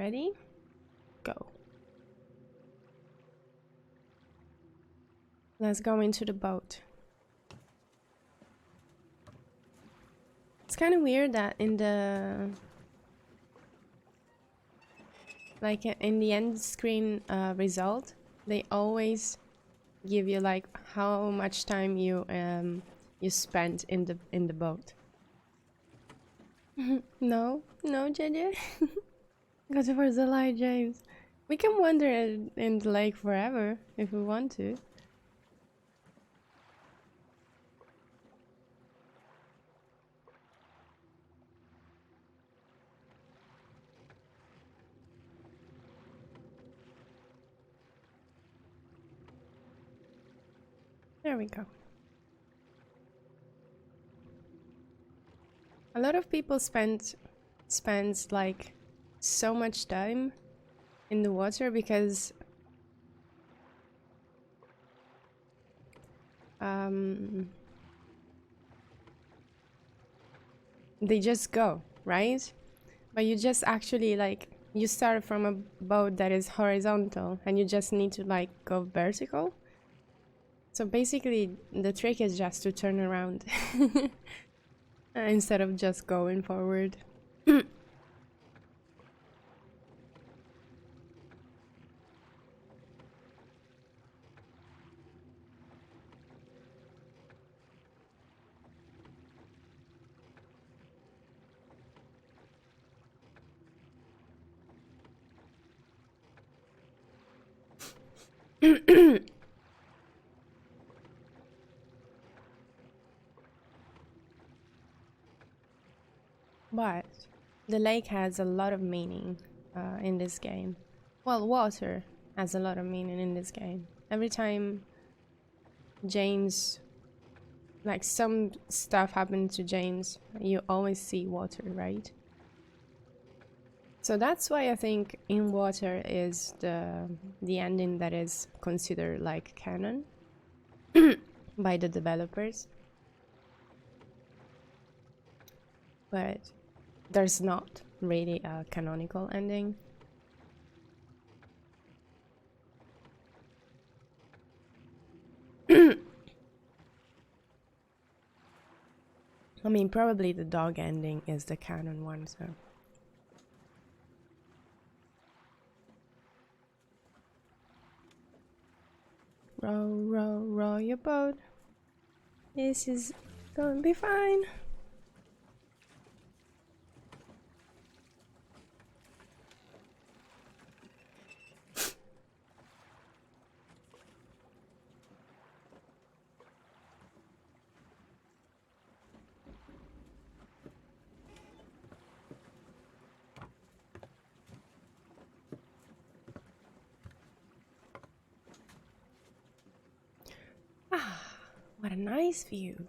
Ready? Go. Let's go into the boat. It's kind of weird that in the in the end screen result, they always give you like how much time you spent in the boat. No, JJ. Go towards the light, James. We can wander in the lake forever if we want to. There we go. A lot of people spends like so much time in the water because they just go, right? But you just actually like you start from a boat that is horizontal and you just need to like go vertical. So basically the trick is just to turn around instead of just going forward. But the lake has a lot of meaning in this game. Well, water has a lot of meaning in this game. Every time James, like some stuff happened to James, you always see water, right? So that's why I think In Water is the ending that is considered like canon by the developers. But there's not really a canonical ending. I mean, probably the dog ending is the canon one, so... Row, row, row your boat. This is gonna be fine. Ah, what a nice view.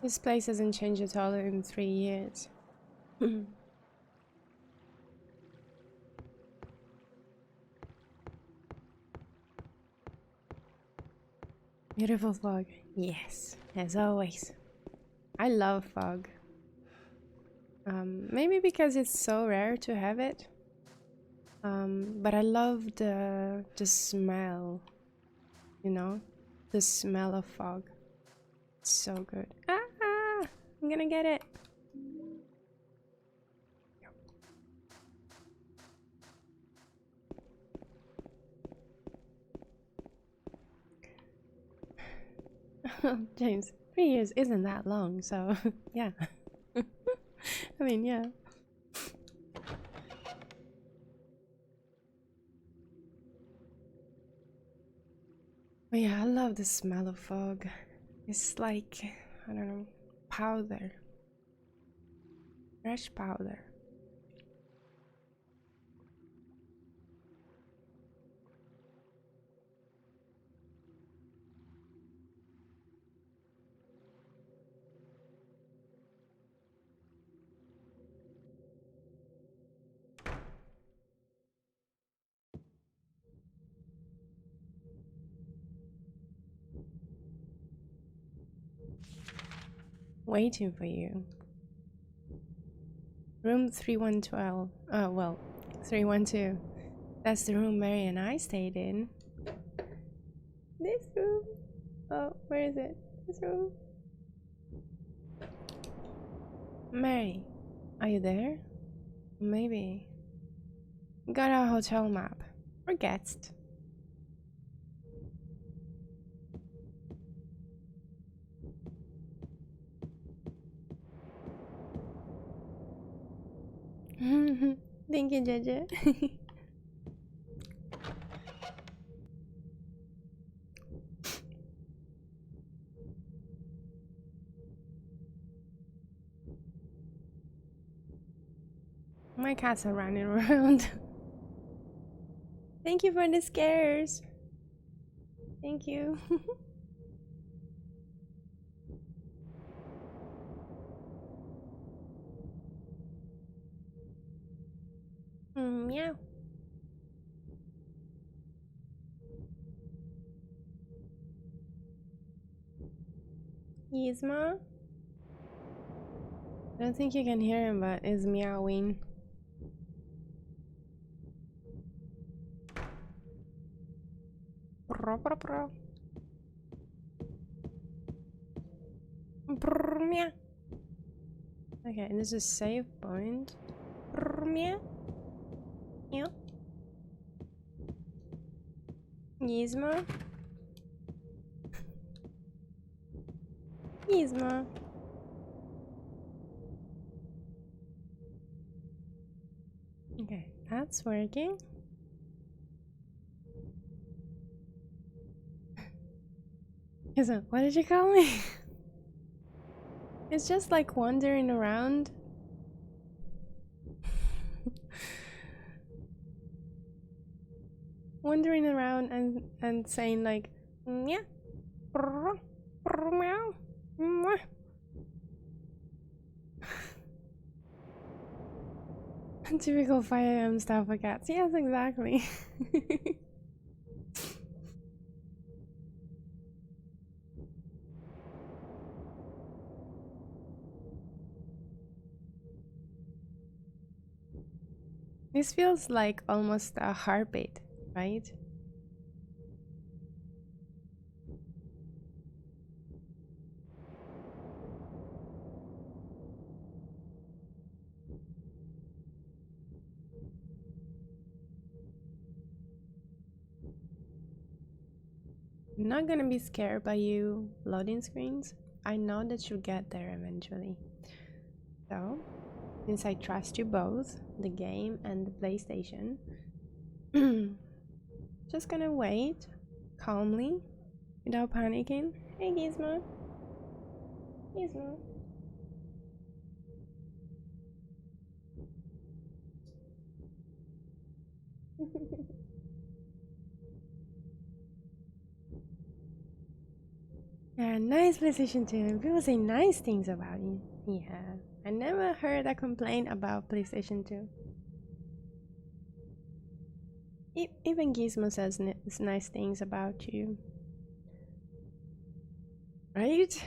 This place hasn't changed at all in 3 years. Beautiful fog. Yes, as always. I love fog. Maybe because it's so rare to have it. But I love the smell. You know? The smell of fog. It's so good. Ah! I'm gonna get it. James, 3 years isn't that long, so yeah. I mean, yeah. But yeah, I love the smell of fog. It's like, I don't know, powder. Fresh powder. waiting for you. Room 3112. Oh, well, 312. That's the room Mary and I stayed in. This room. Oh, where is it? This room. Mary, are you there? Maybe. Got our hotel map. Or guest. Thank you, JJ. My cats are running around. Thank you for the scares. Thank you. Meow. Yzma? I don't think you can hear him, but he's meowing. Meow. Okay, this is save point. Meow. Meow. Yzma. Yzma. Okay, that's working. So, what did you call me? It's just like wandering around. Wandering around and saying like yeah. Meow. Typical 5 AM stuff for cats. Yes, exactly. This feels like almost a heartbeat, right? I'm not gonna be scared by you loading screens. I know that you'll get there eventually. So, since I trust you both, the game and the PlayStation, just gonna wait calmly without panicking. Hey Gizmo. Gizmo. Yeah, nice PlayStation 2. People say nice things about you. Yeah, I never heard a complaint about PlayStation 2. Even Gizmo says nice things about you. Right?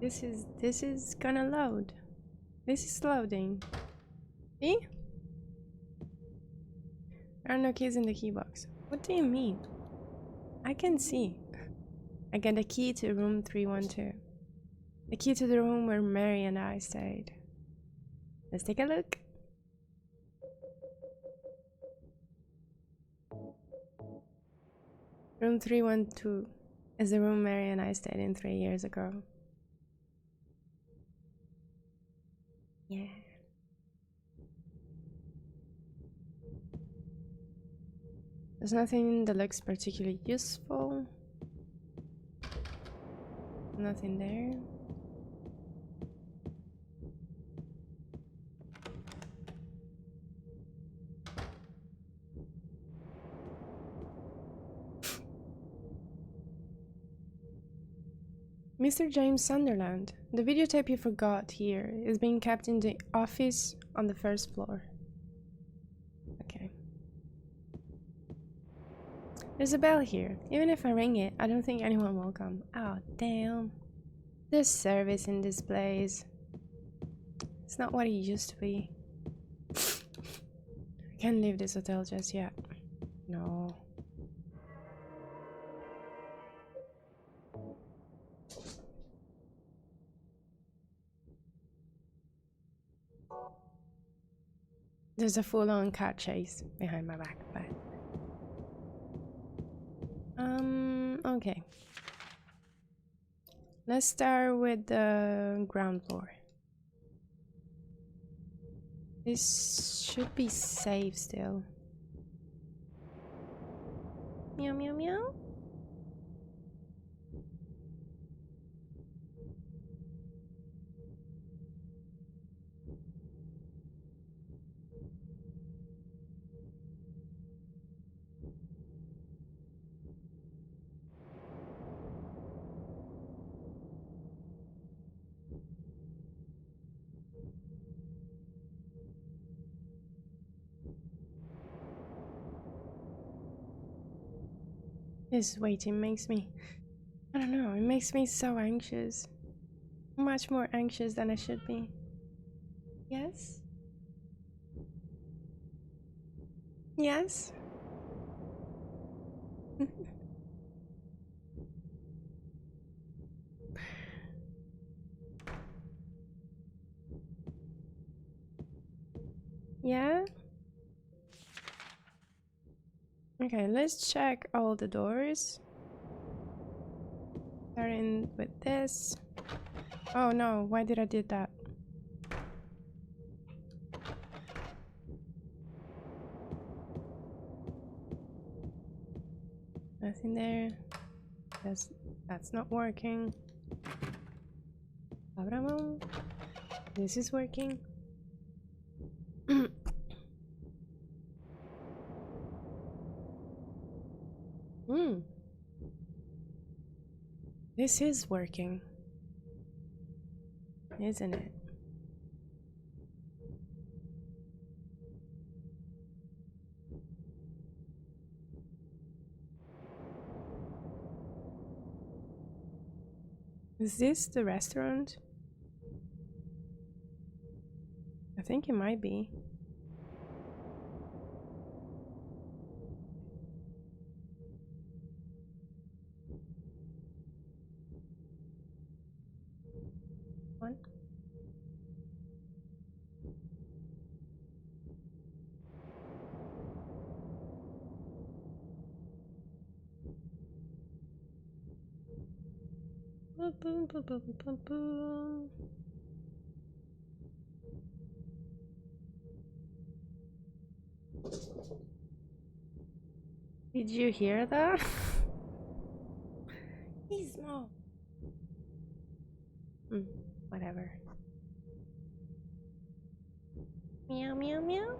This is gonna load. This is loading. See? There are no keys in the key box. What do you mean? I can see. I get the key to room 312. The key to the room where Mary and I stayed. Let's take a look. Room 312 is the room Mary and I stayed in 3 years ago. Yeah. There's nothing that looks particularly useful. Nothing there. Mr. James Sunderland, the videotape you forgot here is being kept in the office on the first floor. Okay. There's a bell here. Even if I ring it, I don't think anyone will come. Oh, damn. The service in this place. It's not what it used to be. I can't leave this hotel just yet. No. There's a full-on cat chase behind my back, but... okay. Let's start with the ground floor. This should be safe still. Meow meow meow. This waiting makes me... I don't know, it makes me so anxious. Much more anxious than I should be. Yes? Yes? Yeah? Okay, let's check all the doors. Starting with this. Oh no, why did I do that? Nothing there. That's not working. Abramo. This is working. This is working, isn't it? Is this the restaurant? I think it might be. One. Boom, boom, boom, boom, boom, boom. Did you hear that? He's small. Whatever. Meow, meow, meow.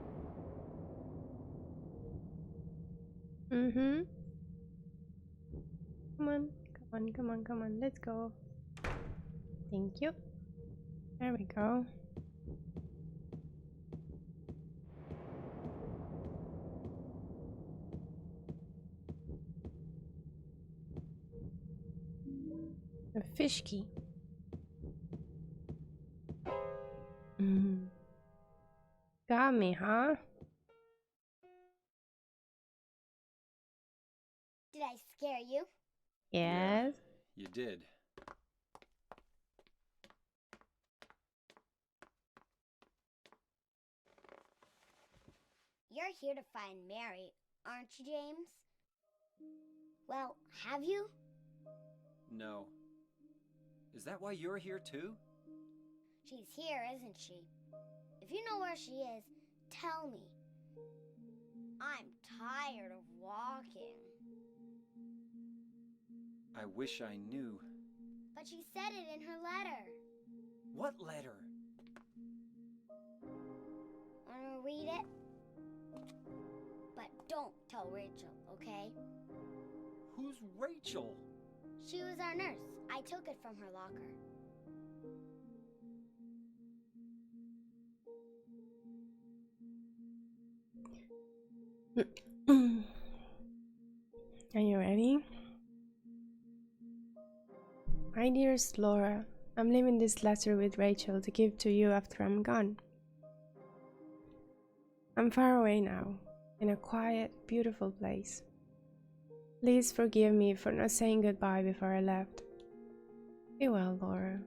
Come on, come on, come on, come on. Let's go. Thank you. There we go. A fish key. Got me, huh? Did I scare you? Yes. Yeah, you did. You're here to find Mary, aren't you, James? Well, have you? No. Is that why you're here too? She's here, isn't she? If you know where she is, tell me. I'm tired of walking. I wish I knew. But she said it in her letter. What letter? Wanna read it? But don't tell Rachel, okay? Who's Rachel? She was our nurse. I took it from her locker. Are you ready? My dearest Laura, I'm leaving this letter with Rachel to give to you after I'm gone. I'm far away now, in a quiet, beautiful place. Please forgive me for not saying goodbye before I left. Be well, Laura.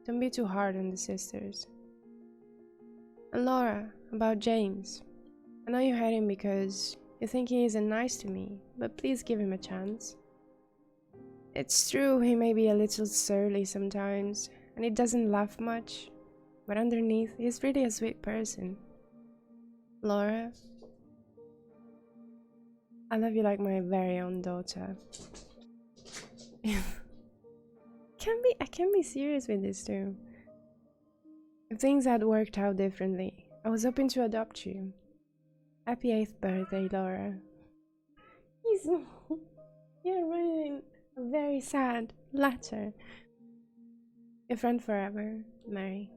Don't be too hard on the sisters. And Laura, about James. I know you hate him because you think he isn't nice to me, but please give him a chance. It's true he may be a little surly sometimes, and he doesn't laugh much, but underneath he's really a sweet person. Laura, I love you like my very own daughter. I can be serious with this too. If things had worked out differently, I was hoping to adopt you. Happy 8th birthday, Laura. You're writing a very sad letter. Your friend forever, Mary.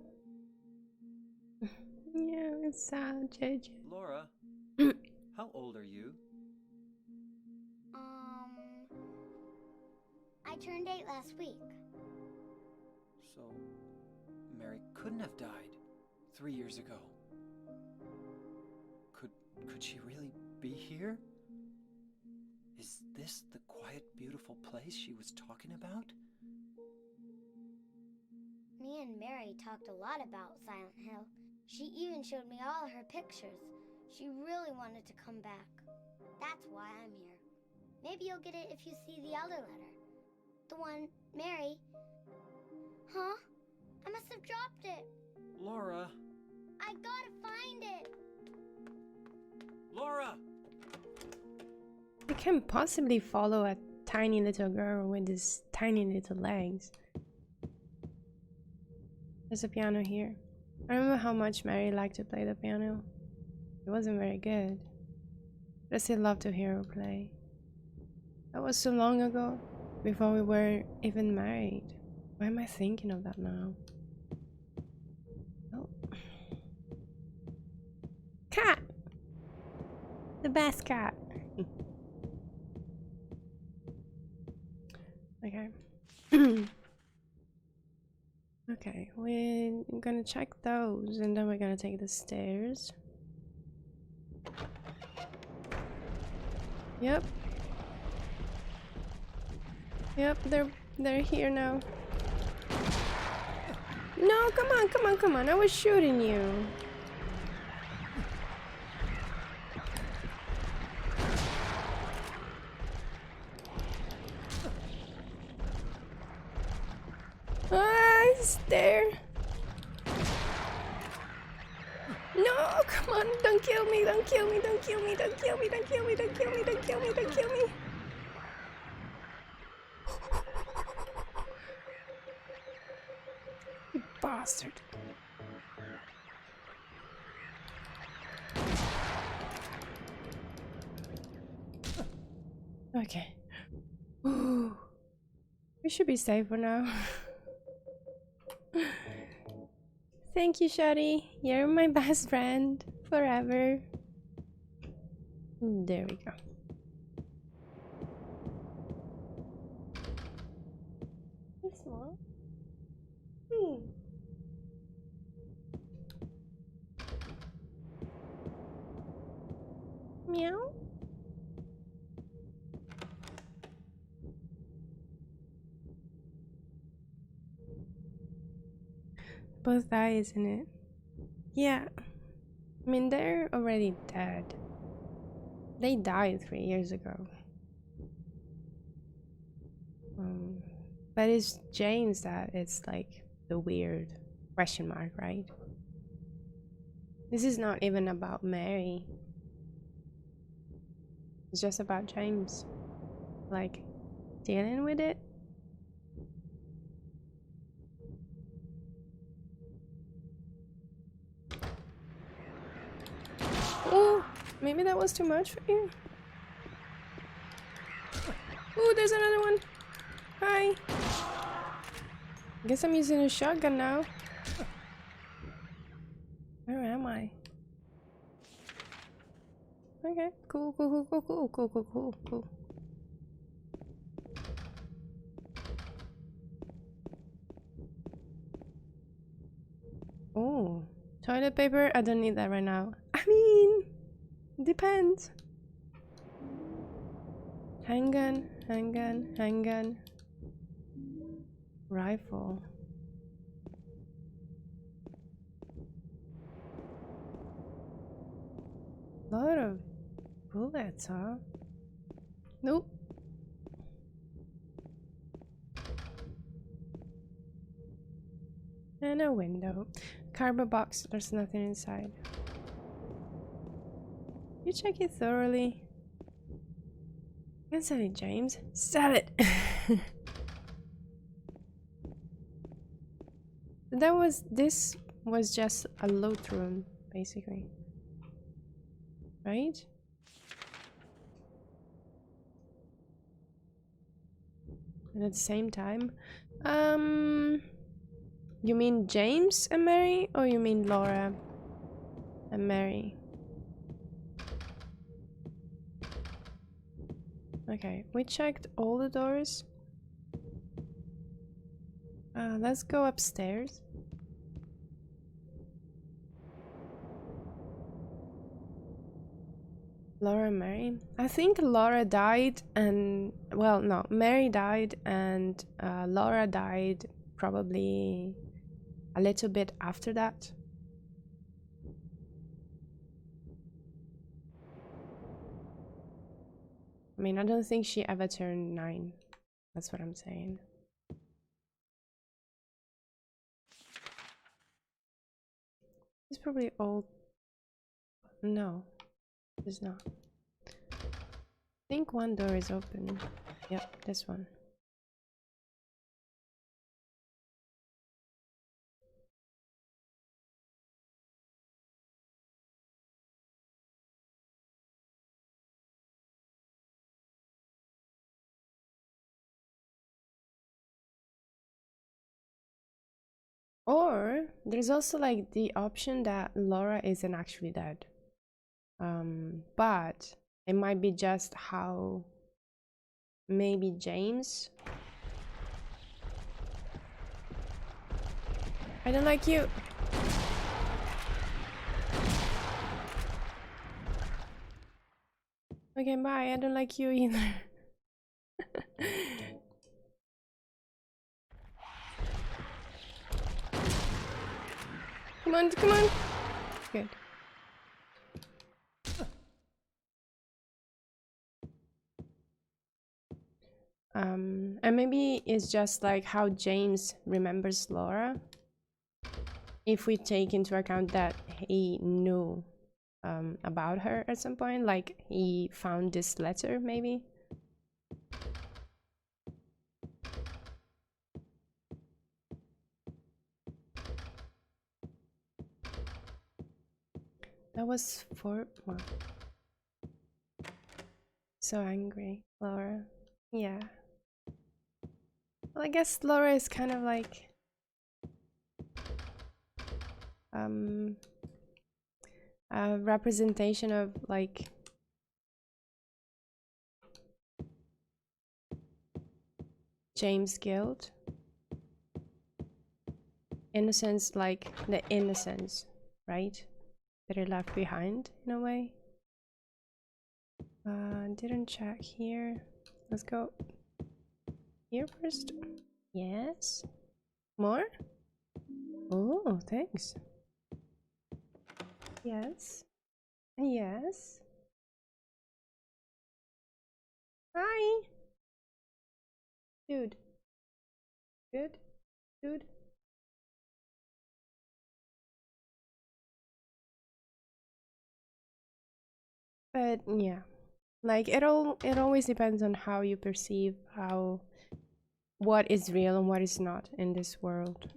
Yeah, it's sad, JJ. Laura, how old are you? I turned 8 last week. So, Mary couldn't have died 3 years ago. Could she really be here? Is this the quiet, beautiful place she was talking about? Me and Mary talked a lot about Silent Hill. She even showed me all her pictures. She really wanted to come back. That's why I'm here. Maybe you'll get it if you see the other letter. The one, Mary. Huh? I must have dropped it. Laura! I gotta find it. Laura! You can't possibly follow a tiny little girl with these tiny little legs. There's a piano here. I remember how much Mary liked to play the piano. It wasn't very good, but I still love to hear her play. That was so long ago, before we were even married. Why am I thinking of that now? Oh. Cat! The best cat! Okay. Okay, we're gonna check those and then we're gonna take the stairs. Yep. Yep, they're here now. No, come on, I was shooting you. Ah, it's there. No, come on, don't kill me, don't kill me, don't kill me, don't kill me, don't kill me, don't kill me, don't kill me, don't kill me. You bastard. Okay. Ooh. We should be safe for now. Thank you, Shadi. You're my best friend forever. There we go. Hey, small. Meow. Both die, isn't it? Yeah. I mean, they're already dead. They died 3 years ago. But it's James that it's like the weird question mark, right? This is not even about Mary. It's just about James. Like, dealing with it. Oh, maybe that was too much for you. Oh, there's another one. Hi. Guess I'm using a shotgun now. Where am I? Okay, cool. Toilet paper? I don't need that right now. I mean, depends. Handgun, handgun, handgun. Rifle. Lot of bullets, huh? Nope. And a window. Cardboard box, there's nothing inside. You check it thoroughly. You can sell it, James. Sell it! This was just a loot room, basically. Right? And at the same time, you mean James and Mary, or you mean Laura and Mary? Okay, we checked all the doors. Let's go upstairs. Laura and Mary. I think Laura died and... well, no. Mary died and Laura died probably a little bit after that. I mean, I don't think she ever turned 9. That's what I'm saying. It's probably old. No, it's not. I think one door is open. Yep, this one. Or there's also like the option that Laura isn't actually dead. But it might be just how maybe James. I don't like you. Okay, bye. I don't like you either. Come on, come on. Good. And maybe it's just like how James remembers Laura. If we take into account that he knew about her at some point, like he found this letter, maybe. That was well, so angry, Laura. Yeah. Well, I guess Laura is kind of like a representation of like James' guilt. Innocence, like the innocence, right? That he left behind in a way. Didn't check here. Let's go here first. Yes. More? Oh, thanks. Yes. Yes. Hi. Dude. Good. Dude. But yeah. Like it always depends on how you perceive what is real and what is not in this world.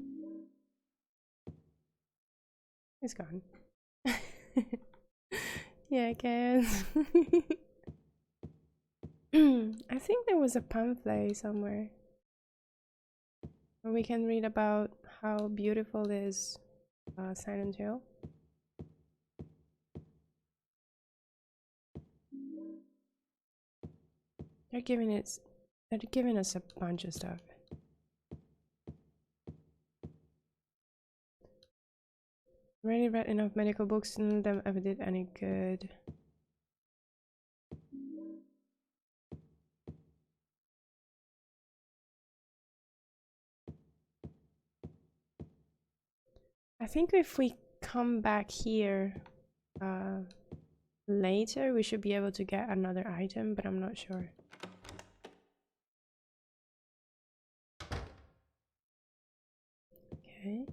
It's gone. Yeah, I guess. I think there was a pamphlet somewhere where we can read about how beautiful is Silent Hill. They're giving us a bunch of stuff. Already read enough medical books, none of them ever did any good. I think if we come back here later, we should be able to get another item, but I'm not sure. Okay.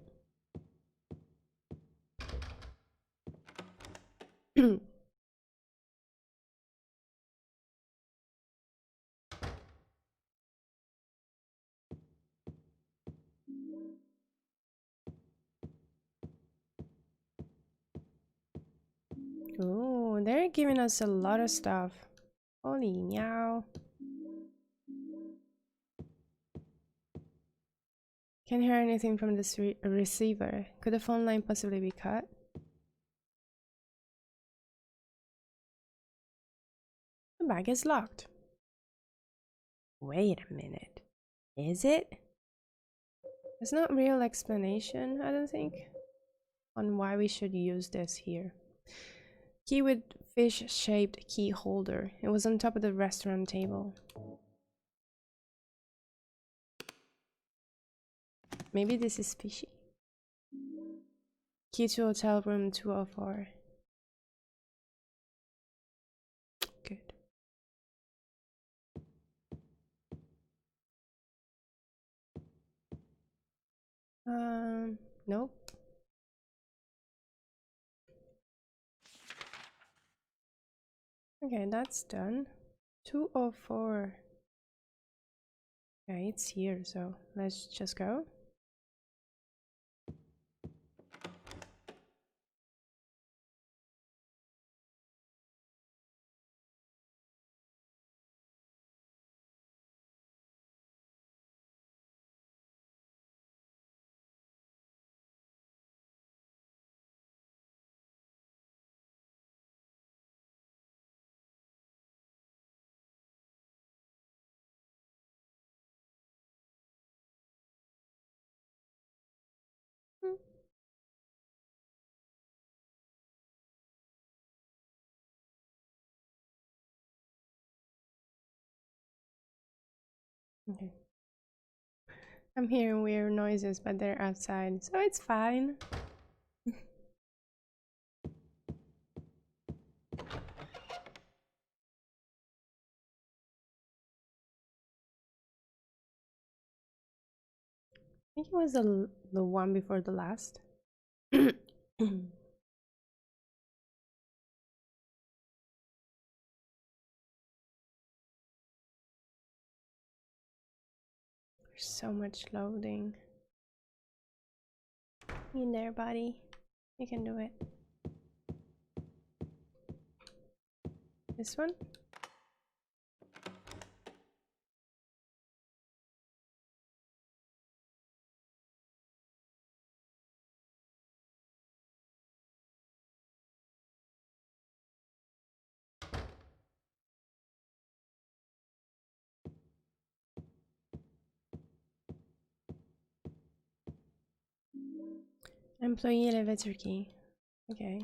Oh, they're giving us a lot of stuff. Holy meow. Can't hear anything from this receiver. Could the phone line possibly be cut? The bag is locked. Wait a minute. Is it? There's not real explanation, I don't think, on why we should use this here. Key with fish-shaped key holder. It was on top of the restaurant table. Maybe this is fishy. Key to hotel room 204. Good. Nope. Okay, that's done. 204. Okay, it's here, so let's just go. Okay. I'm hearing weird noises, but they're outside, so it's fine. I think it was the one before the last. There's so much loading. In there, buddy. You can do it. This one? Employee elevator key. Okay.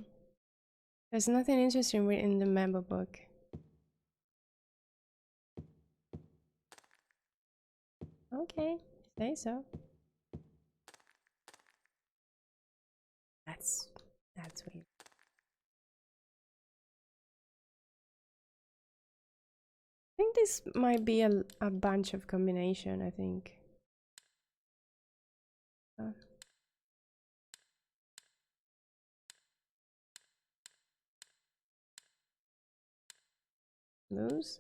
There's nothing interesting written in the memo book. Okay, say so. That's weird. I think this might be a bunch of combination, I think. Lose?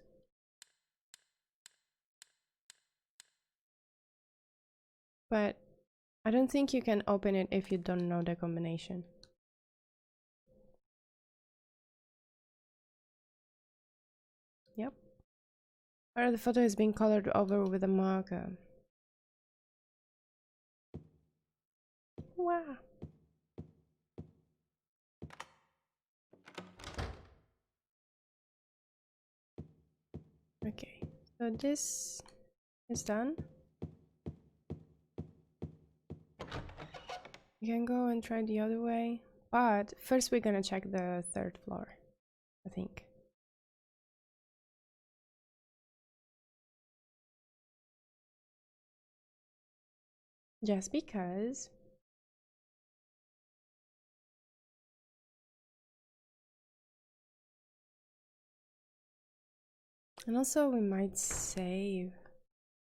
But I don't think you can open it if you don't know the combination. Yep. Or the photo is being colored over with a marker. Wow. Okay, so this is done. You can go and try the other way. But first we're gonna check the third floor, I think. Just because. And also we might save.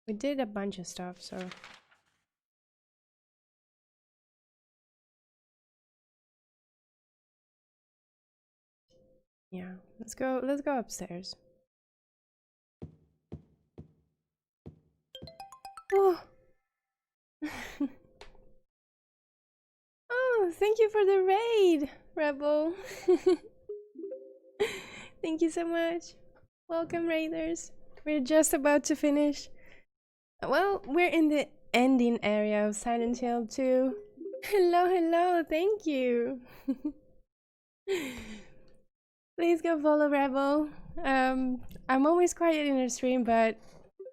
We did a bunch of stuff, so yeah, let's go upstairs. Oh. Oh, thank you for the raid, Rebel. Thank you so much. Welcome, raiders. We're just about to finish. Well, we're in the ending area of Silent Hill 2. Hello, hello, thank you. Please go follow Rebel. I'm always quiet in her stream, but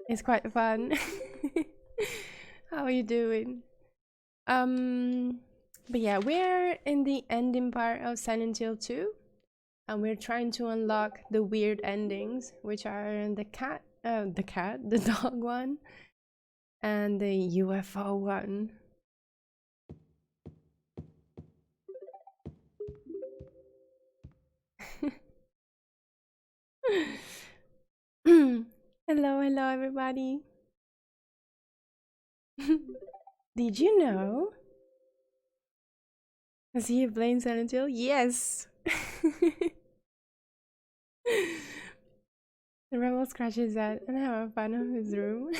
it's quite fun. How are you doing? But yeah, we're in the ending part of Silent Hill 2, and we're trying to unlock the weird endings, which are the dog one, and the UFO one. Hello, hello, everybody. Did you know? Is he playing Silent Hill? Yes! The rebel scratches that and have fun in his room.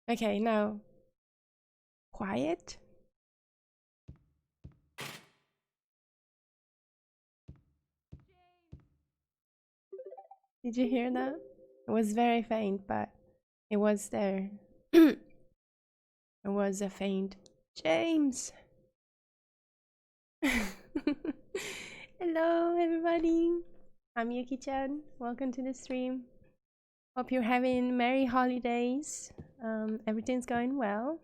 Okay, now. Quiet. Did you hear that? It was very faint, but it was there. It was a faint. James! Hello, everybody. I'm Yuki-chan. Welcome to the stream. Hope you're having merry holidays. Everything's going well.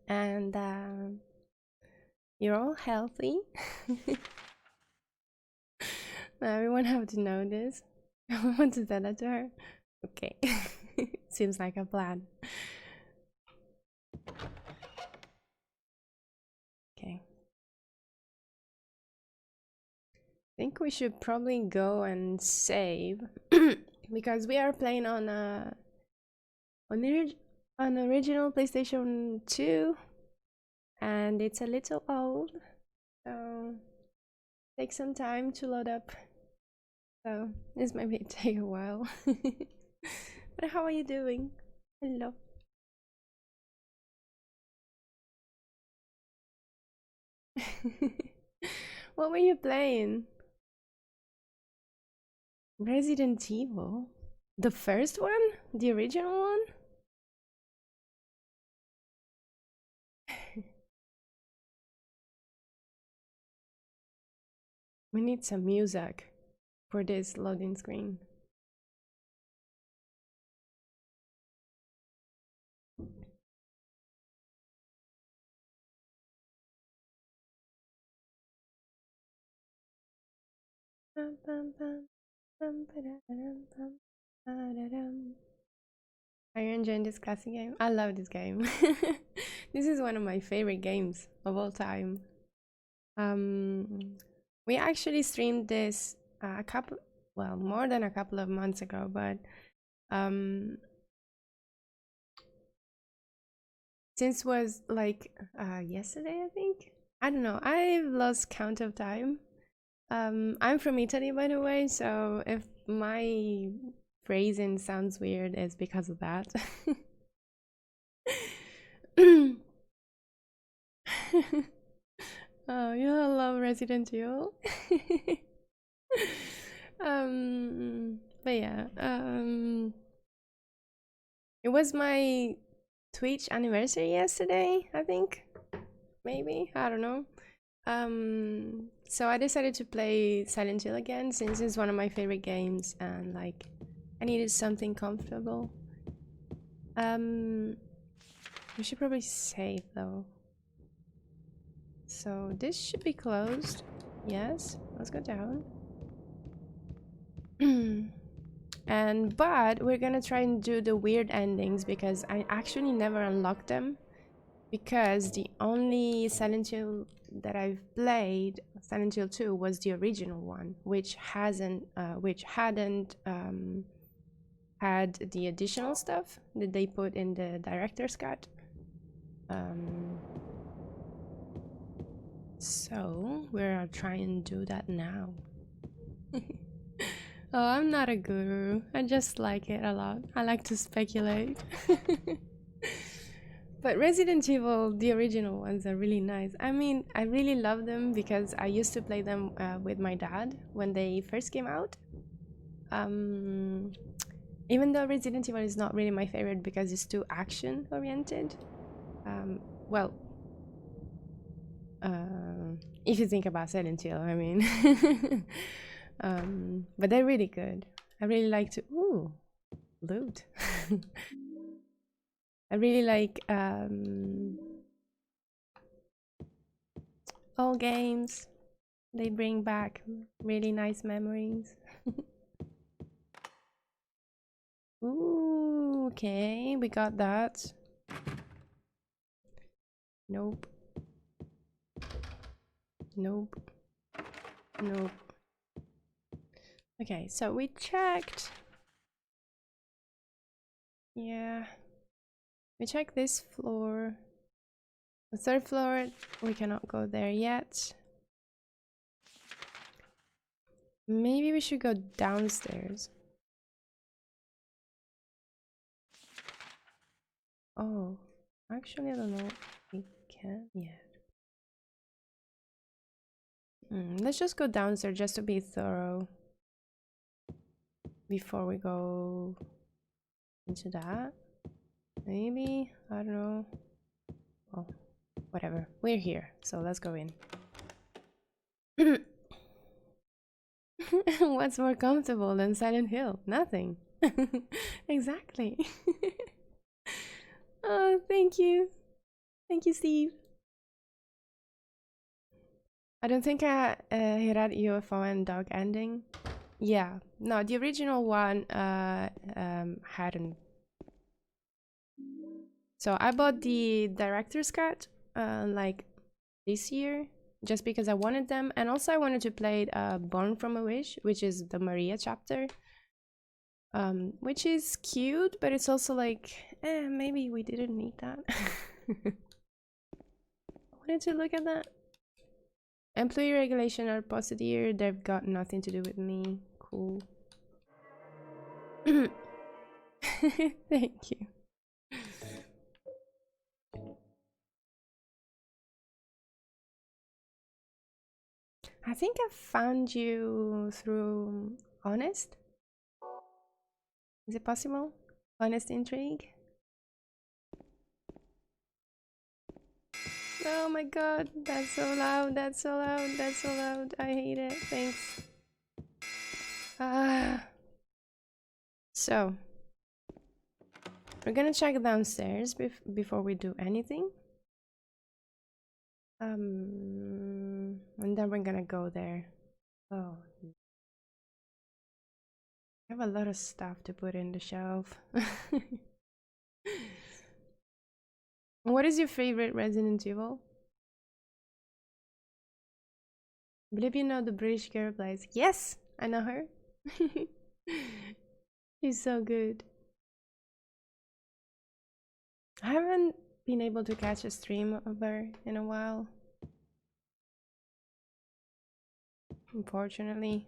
And you're all healthy. Now everyone have to know this. I want to tell that to her. Okay. Seems like a plan. Okay. I think we should probably go and save because we are playing on an original PlayStation 2 and it's a little old, so take some time to load up. So this might take a while. But how are you doing? Hello. What were you playing? Resident Evil? The first one? The original one? We need some music for this loading screen. Are you enjoying this classic game? I love this game. This is one of my favorite games of all time. We actually streamed this more than a couple of months ago, but since was like yesterday, I think. I don't know. I've lost count of time. I'm from Italy, by the way, so if my phrasing sounds weird, it's because of that. Oh, you all love Resident Evil. But yeah, it was my Twitch anniversary yesterday, I think. Maybe, I don't know. So I decided to play Silent Hill again since it's one of my favorite games and like I needed something comfortable. We should probably save though. So this should be closed. Yes, let's go down. But we're gonna try and do the weird endings because I actually never unlocked them, because the only Silent Hill that I've played, Silent Hill 2, was the original one, which hadn't had the additional stuff that they put in the director's cut. So we're trying to do that now. Oh, I'm not a guru. I just like it a lot. I like to speculate. But Resident Evil, the original ones, are really nice. I mean, I really love them because I used to play them with my dad when they first came out. Even though Resident Evil is not really my favorite because it's too action-oriented. Well, if you think about Silent Hill, I mean. But they're really good. I really like to... Ooh, loot. I really like old games. They bring back really nice memories. Ooh, okay, we got that. Nope. Nope. Nope. Okay, so we checked. Yeah. We checked this floor. The third floor, we cannot go there yet. Maybe we should go downstairs. Oh, actually, I don't know if we can yet. Let's just go downstairs just to be thorough before we go into that. Maybe, I don't know. Well, whatever. We're here, so let's go in. What's more comfortable than Silent Hill? Nothing. Exactly. Oh, thank you. Thank you, Steve. I don't think I had UFO and dog ending. Yeah, no, the original one hadn't. So I bought the director's cut like this year just because I wanted them, and also I wanted to play Born from a Wish, which is the Maria chapter, which is cute, but it's also like, maybe we didn't need that. I wanted to look at that. Employee regulation are posted here. They've got nothing to do with me. Cool. Thank you. I think I found you through Honest. Is it possible? Honest Intrigue? Oh my god, that's so loud, that's so loud, that's so loud. I hate it. Thanks. So, we're gonna check downstairs before we do anything. And then we're gonna go there. Oh. I have a lot of stuff to put in the shelf. What is your favorite Resident Evil? I believe you know the British girl plays. Yes, I know her. She's so good. I haven't been able to catch a stream of her in a while, unfortunately.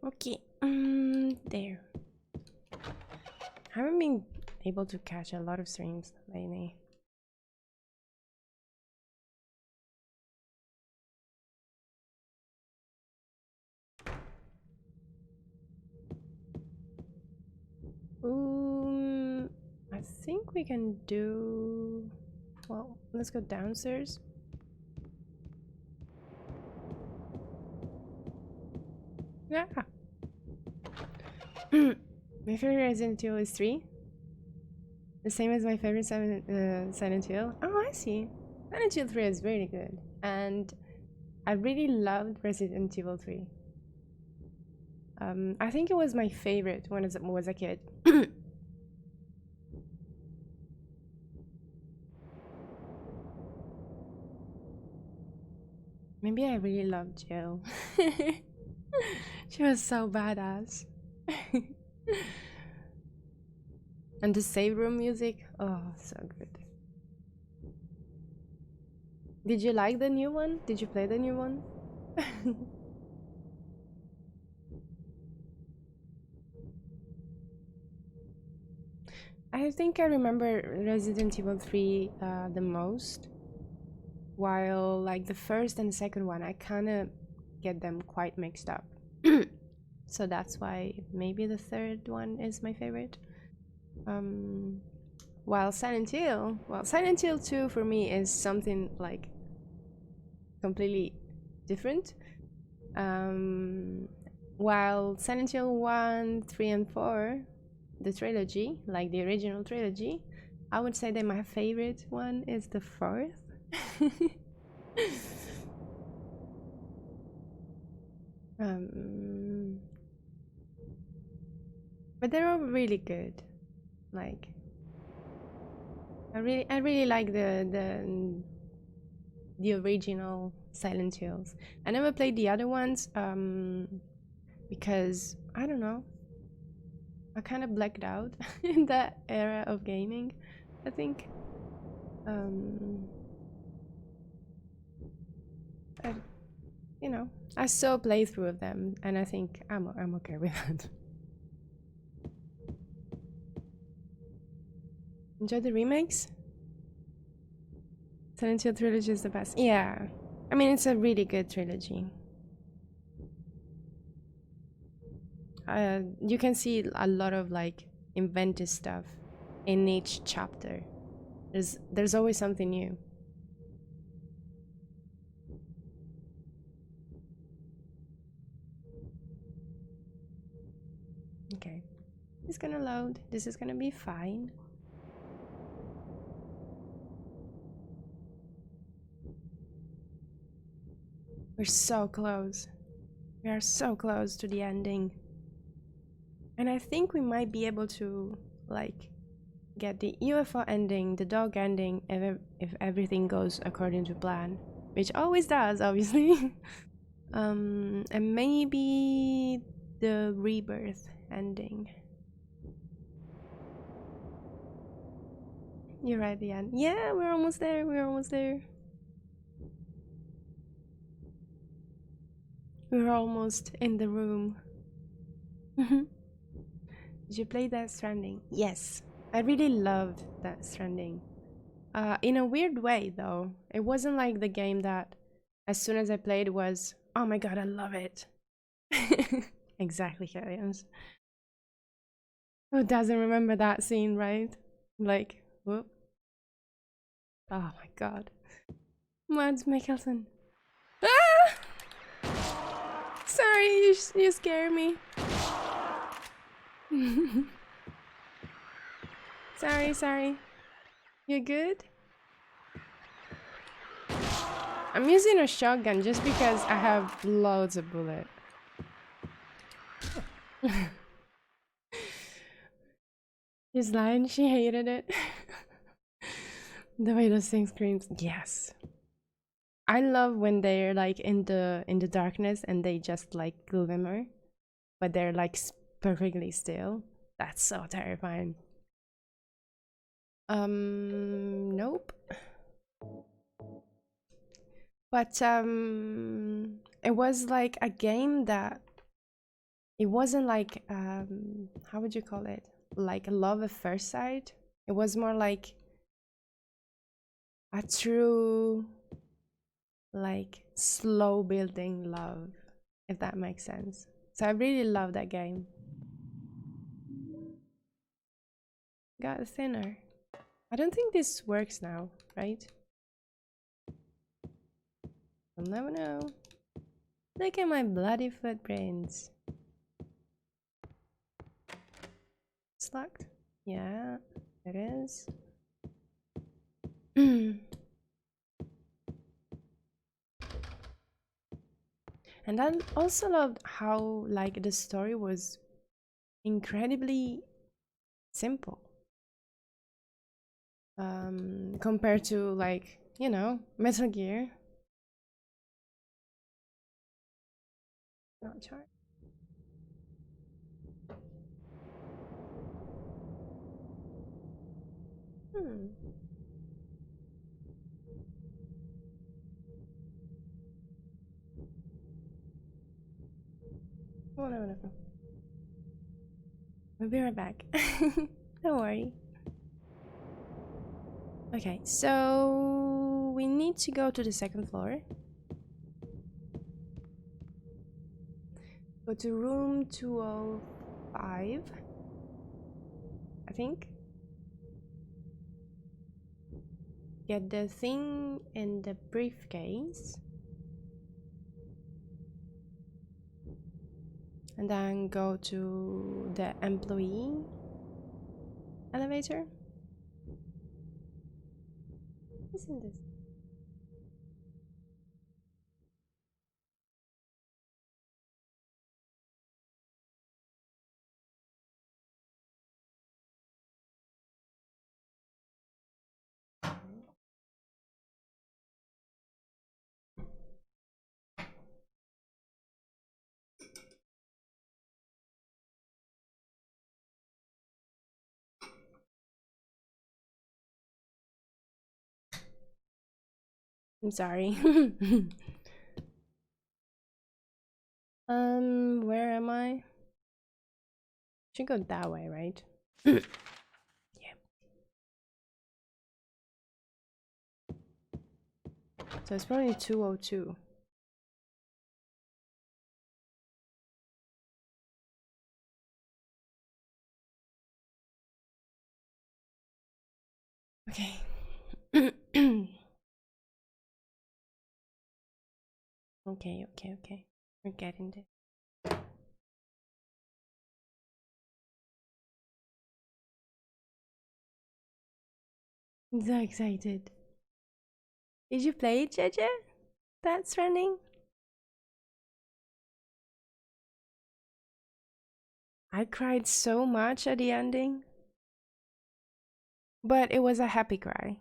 Okay, there. I haven't been able to catch a lot of streams lately. I think we can do... Well, let's go downstairs. Yeah. My favorite Resident Evil is 3. The same as my favorite Silent Hill. Oh, I see. Silent Hill 3 is very good. And I really loved Resident Evil 3. I think it was my favorite when I was a kid. Maybe I really loved Jill. She was so badass. And the save room music, oh, so good. Did you like the new one? Did you play the new one? I think I remember Resident Evil 3 the most, while like the first and second one, I kind of get them quite mixed up. So that's why maybe the third one is my favorite. While Silent Hill 2 for me is something like completely different. While Silent Hill 1, 3 and 4, the trilogy, like the original trilogy, I would say that my favorite one is the fourth. But they're all really good. Like I really like the original Silent Hills. I never played the other ones because I don't know. I kind of blacked out in that era of gaming, I think. You know, I saw a playthrough of them, and I think I'm okay with that. Enjoy the remakes? Silent Hill trilogy is the best. Yeah, I mean it's a really good trilogy. You can see a lot of like inventive stuff in each chapter. There's always something new. Okay, it's gonna load. This is gonna be fine. We're so close. We are so close to the ending. And I think we might be able to, like, get the UFO ending, the dog ending, if everything goes according to plan. Which always does, obviously. And maybe the rebirth ending. You're right, the end. Yeah, we're almost there, we're almost there. We're almost in the room. Did you play Death Stranding? Yes, I really loved Death Stranding. In a weird way, though. It wasn't like the game that, as soon as I played, was, oh my god, I love it. Exactly, Hellions. Who doesn't remember that scene, right? Like, whoop. Oh my god. Mads Mikkelsen. Ah! Sorry, you scare me. Sorry. You good? I'm using a shotgun just because I have loads of bullets. She's lying, she hated it. The way those things screams. Yes. I love when they're like in the darkness and they just like glimmer, but they're like perfectly still. That's so terrifying. Nope. But it was like a game that it wasn't like how would you call it? Like love at first sight. It was more like a true like slow building love, if that makes sense. So I really love that game. Got thinner. I don't think this works now, right? We'll never know. Look at my bloody footprints. It's locked. Yeah. It is. And I also loved how like the story was incredibly simple compared to like, you know, Metal Gear. Not sure. Hmm. Oh, no. We'll be right back. Don't worry. Okay, so we need to go to the second floor. Go to room 205, I think. Get the thing in the briefcase. And then go to the employee elevator. Isn't this? I'm sorry. Where am I? Should go that way, right? Yeah. So it's probably 202. Okay. Okay. We're getting there. I'm so excited. Did you play it, JJ? That's running? I cried so much at the ending. But it was a happy cry.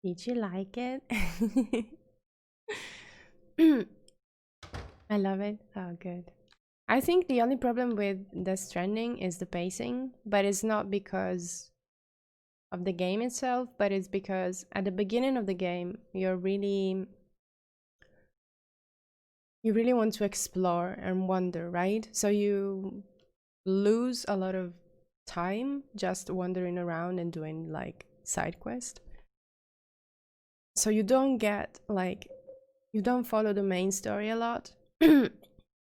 Did you like it? I love it. Oh, good. I think the only problem with Death Stranding is the pacing, but it's not because of the game itself, but it's because at the beginning of the game, you really want to explore and wonder, right? So you lose a lot of time just wandering around and doing like side quest. So you don't get like you don't follow the main story a lot.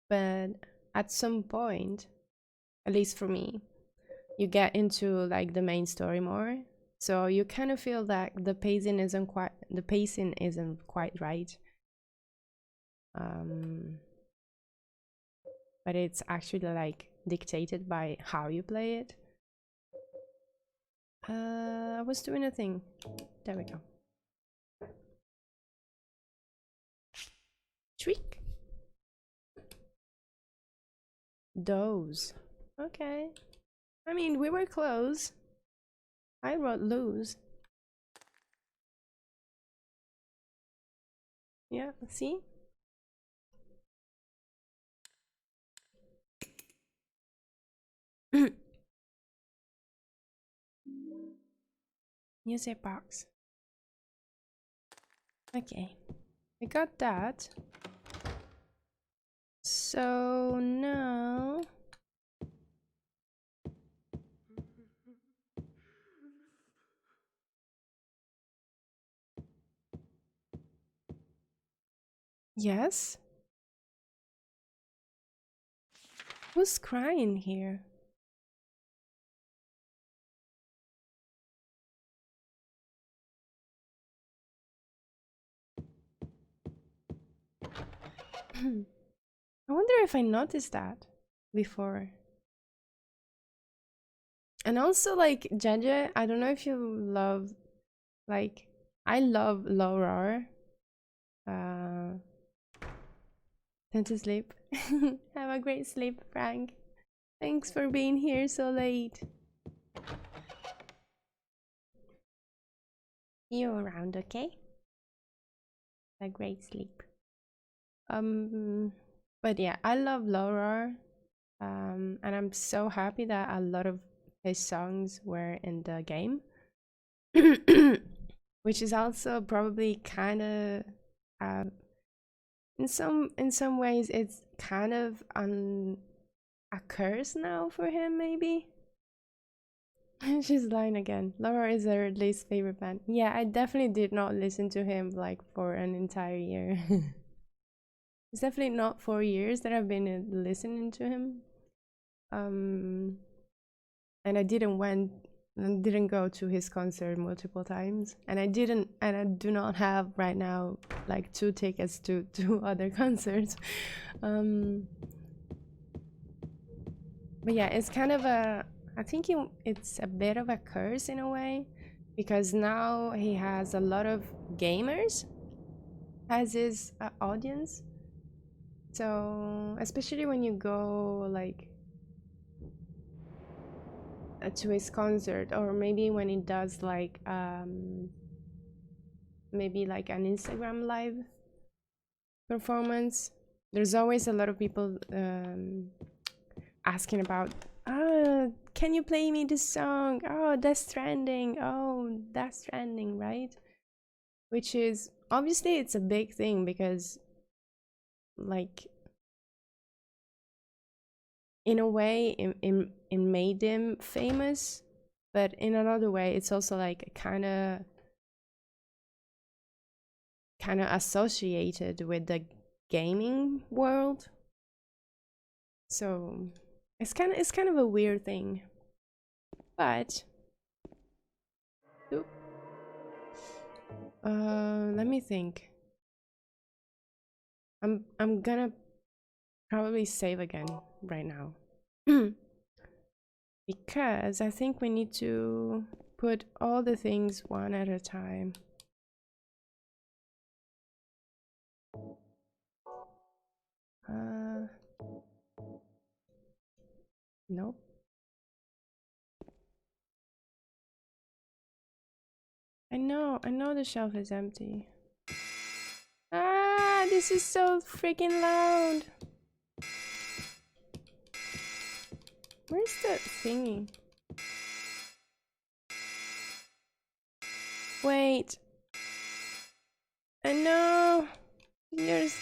But at some point, at least for me, you get into like the main story more. So you kind of feel that the pacing isn't quite right. But it's actually like dictated by how you play it. I was doing a thing. There we go. Tweak. Those. Okay. I mean, we were close. I wrote lose. Yeah, see? Music box. Okay. I got that. So now... Yes? Who's crying here? I wonder if I noticed that before. And also, like, Jaja, I don't know if you love, like, I love Laura. Time to sleep. Have a great sleep, Frank. Thanks for being here so late. You around, okay? A great sleep. But yeah, I love Laura. And I'm so happy that a lot of his songs were in the game. Which is also probably kind of in some ways it's kind of a curse now for him, maybe. She's lying again. Laura is her least favorite band. Yeah, I definitely did not listen to him like for an entire year. It's definitely not 4 years that I've been listening to him. And I didn't go to his concert multiple times, and I do not have right now like 2 tickets to 2 other concerts. But yeah, it's kind of I think it's a bit of a curse in a way, because now he has a lot of gamers as his audience. So especially when you go like to his concert, or maybe when he does like maybe like an Instagram live performance, there's always a lot of people asking about, can you play me this song? Oh, that's trending. Oh, that's trending, right? Which is obviously it's a big thing, because like in a way it made him famous, but in another way it's also like kind of associated with the gaming world. So it's kind of a weird thing. But let me think. I'm gonna probably save again right now. Because I think we need to put all the things one at a time. Nope. I know the shelf is empty. Ah, this is so freaking loud. Where's the thingy? Wait. I know. There's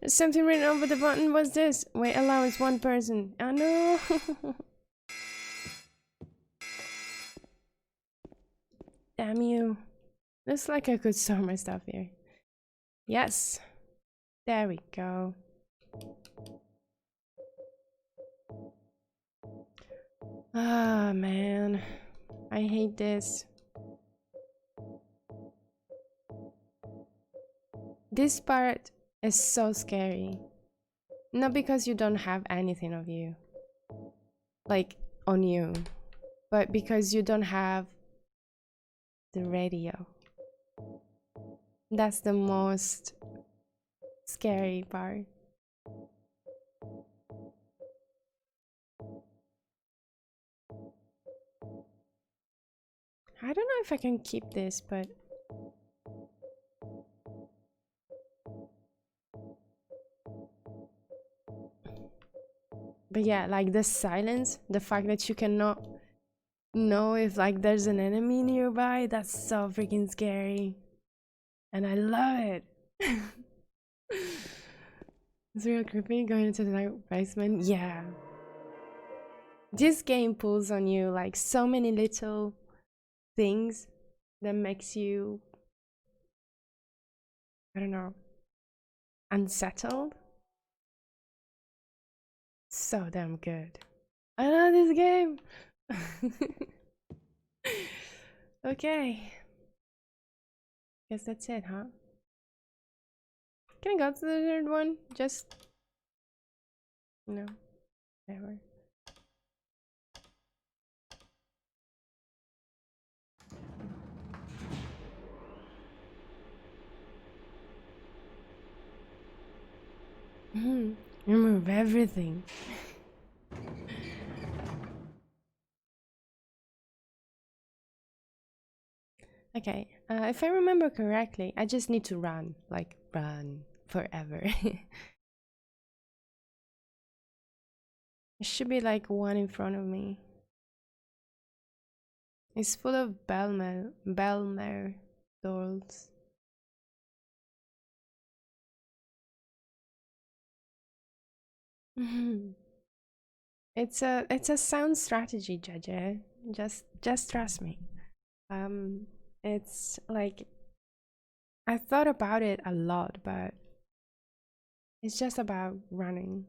something written over the button. What's this? Wait, allowance 1 person. I know. Damn you. Looks like I could store my stuff here. Yes. There we go. Ah, man. I hate this. This part is so scary. Not because you don't have anything of you, like on you, but because you don't have the radio. That's the most scary part. I don't know if I can keep this, but yeah, like the silence, the fact that you cannot know if like there's an enemy nearby, that's so freaking scary. And I love it. It's real creepy going into the night basement. Yeah. This game pulls on you like so many little things that makes you, I don't know, unsettled. So damn good. I love this game. Okay. Guess that's it, huh? Can I go to the third one? Just... No. Never. Remove everything. Okay, if I remember correctly, I just need to run. Like, run forever. There should be like one in front of me. It's full of Belmer dolls. It's a sound strategy, Jaja. Just trust me. It's like I thought about it a lot, but it's just about running.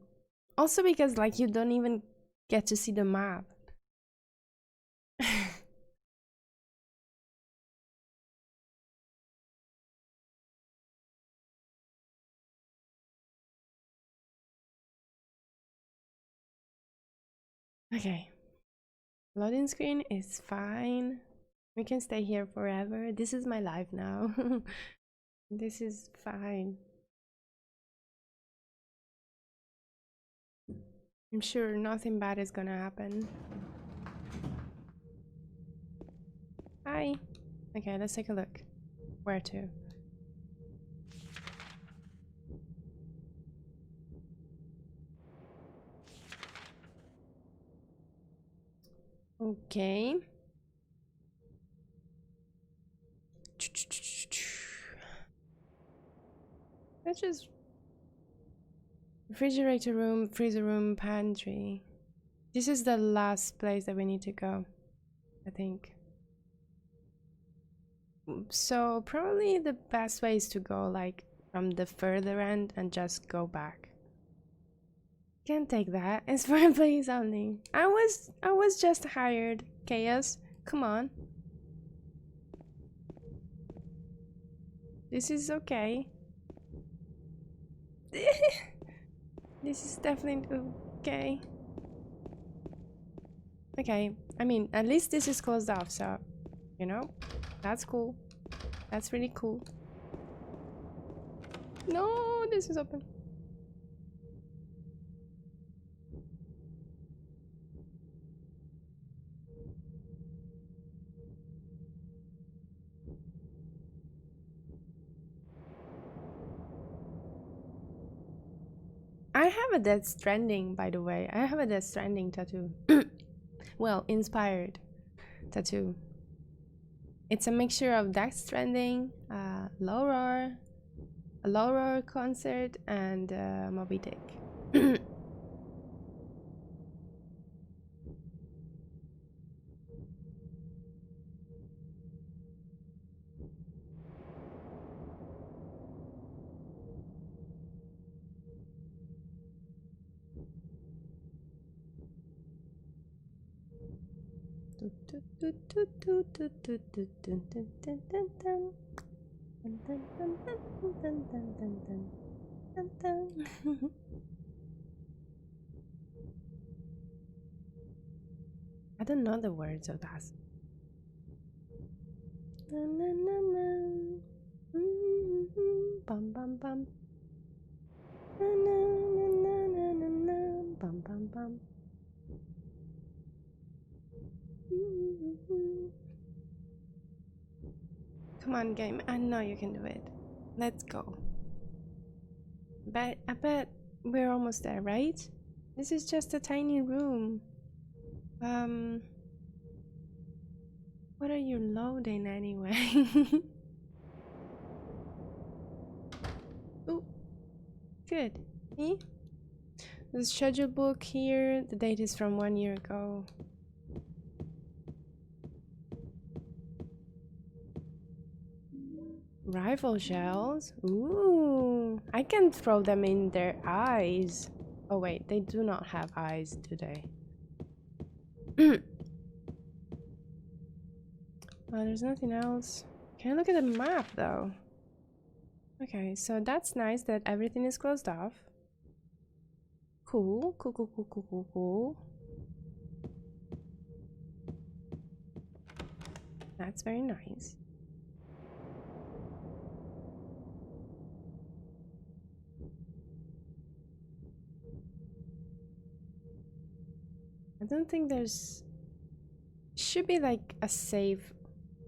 Also because like you don't even get to see the map. Okay. Loading screen is fine. We can stay here forever. This is my life now. This is fine. I'm sure nothing bad is gonna happen. Hi. Okay, let's take a look. Where to? Okay. Let's just... Refrigerator room, freezer room, pantry. This is the last place that we need to go, I think. So probably the best way is to go like from the further end and just go back. Can't take that. It's for employees only. I was just hired. Chaos, come on. This is okay. This is definitely okay. Okay, I mean, at least this is closed off, so, you know, that's cool. That's really cool. No, this is open. I have a Death Stranding, by the way. I have a Death Stranding tattoo. Well, inspired tattoo. It's a mixture of Death Stranding, a Low Roar concert, and Moby Dick. I don't know the words of that. Bum bum bum. Bum bum bum. Come on, game. I know you can do it. Let's go. But I bet we're almost there, right? This is just a tiny room. What are you loading anyway? Oh, good. See? The schedule book here, the date is from 1 year ago. Rifle shells? Ooh, I can throw them in their eyes. Oh wait, they do not have eyes, do they? Oh, there's nothing else. Can I look at the map though? Okay, so that's nice that everything is closed off. Cool, cool, cool, cool, cool, cool, cool. That's very nice. I don't think there's... should be like a safe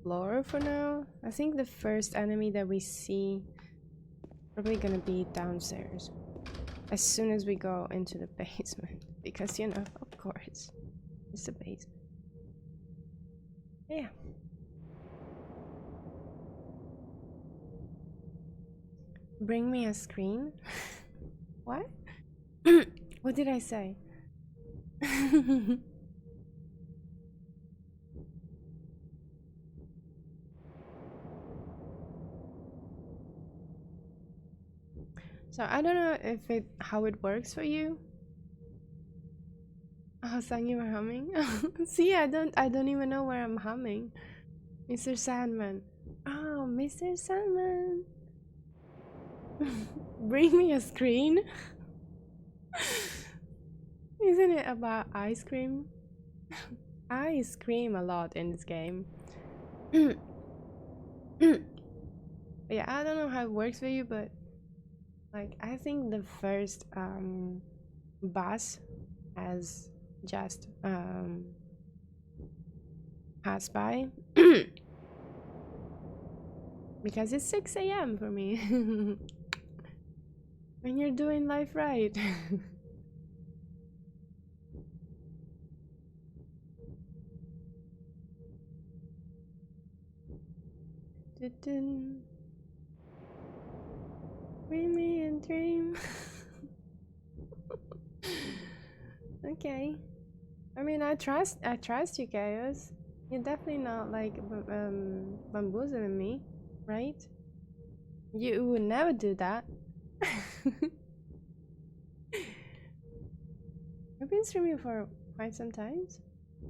floor for now. I think the first enemy that we see probably gonna be downstairs as soon as we go into the basement, because you know, of course, it's the basement. Yeah. Bring me a screen? What? What did I say? So I don't know if it how it works for you. Oh, Sang, you were humming. See, I don't even know where I'm humming. Mr. Sandman. Oh, Mr. Sandman. Bring me a screen. Isn't it about ice cream? I scream a lot in this game. But yeah, I don't know how it works for you, but like I think the first boss has just passed by because it's 6 a.m. for me. When you're doing life right. Bring me a dream. Okay. I mean, I trust you, Chaos. You're definitely not like bamboozling me, right? You would never do that. I've been streaming for quite some time.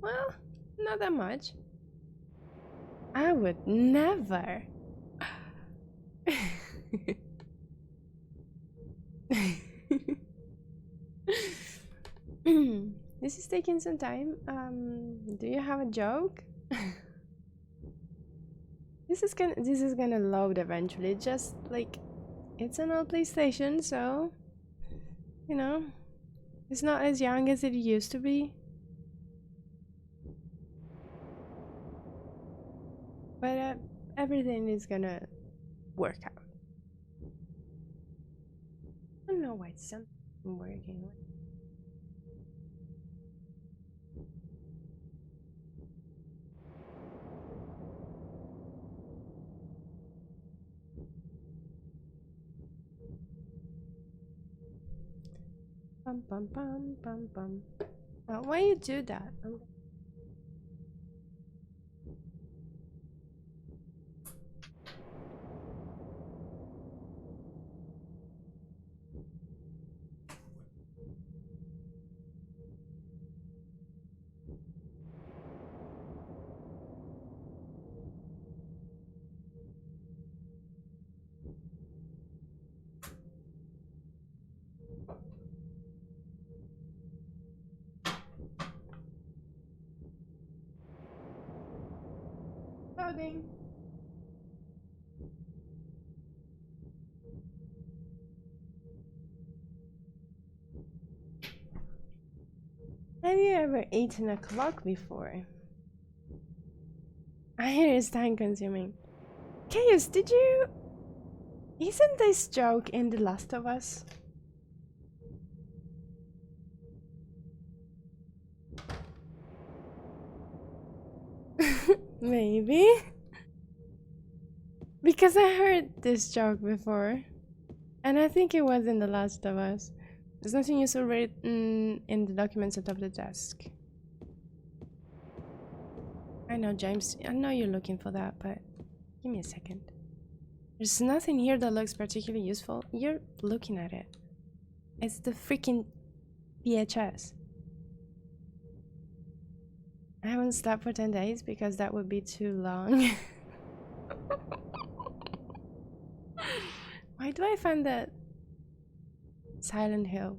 Well, not that much. I would never. This is taking some time. Do you have a joke? This is gonna load eventually. Just like it's an old PlayStation, so you know, it's not as young as it used to be. But everything is gonna work out. I don't know why it's something working. Bum bum bum bum bum. Why you do that? Loading. Have you ever eaten a clock before? I hear it's time consuming. Chaos, did you... Isn't this joke in The Last of Us? Maybe? Because I heard this joke before. And I think it was in The Last of Us. There's nothing useful written in the documents atop the desk. I know, James. I know you're looking for that, but give me a second. There's nothing here that looks particularly useful. You're looking at it. It's the freaking VHS. I haven't slept for 10 days because that would be too long. do I find that Silent Hill?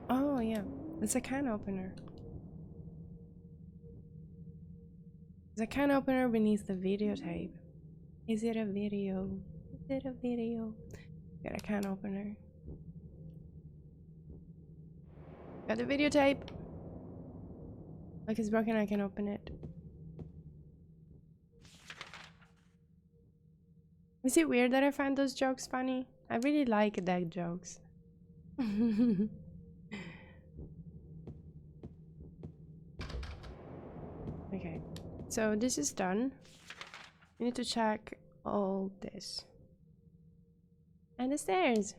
Oh yeah, it's a can opener. There's a can opener beneath the videotape. Is it a video? Is it a video? Got a can opener. Got the videotape. Look, it's broken, I can open it. Is it weird that I find those jokes funny? I really like that jokes. Okay, so this is done. We need to check all this. And the stairs.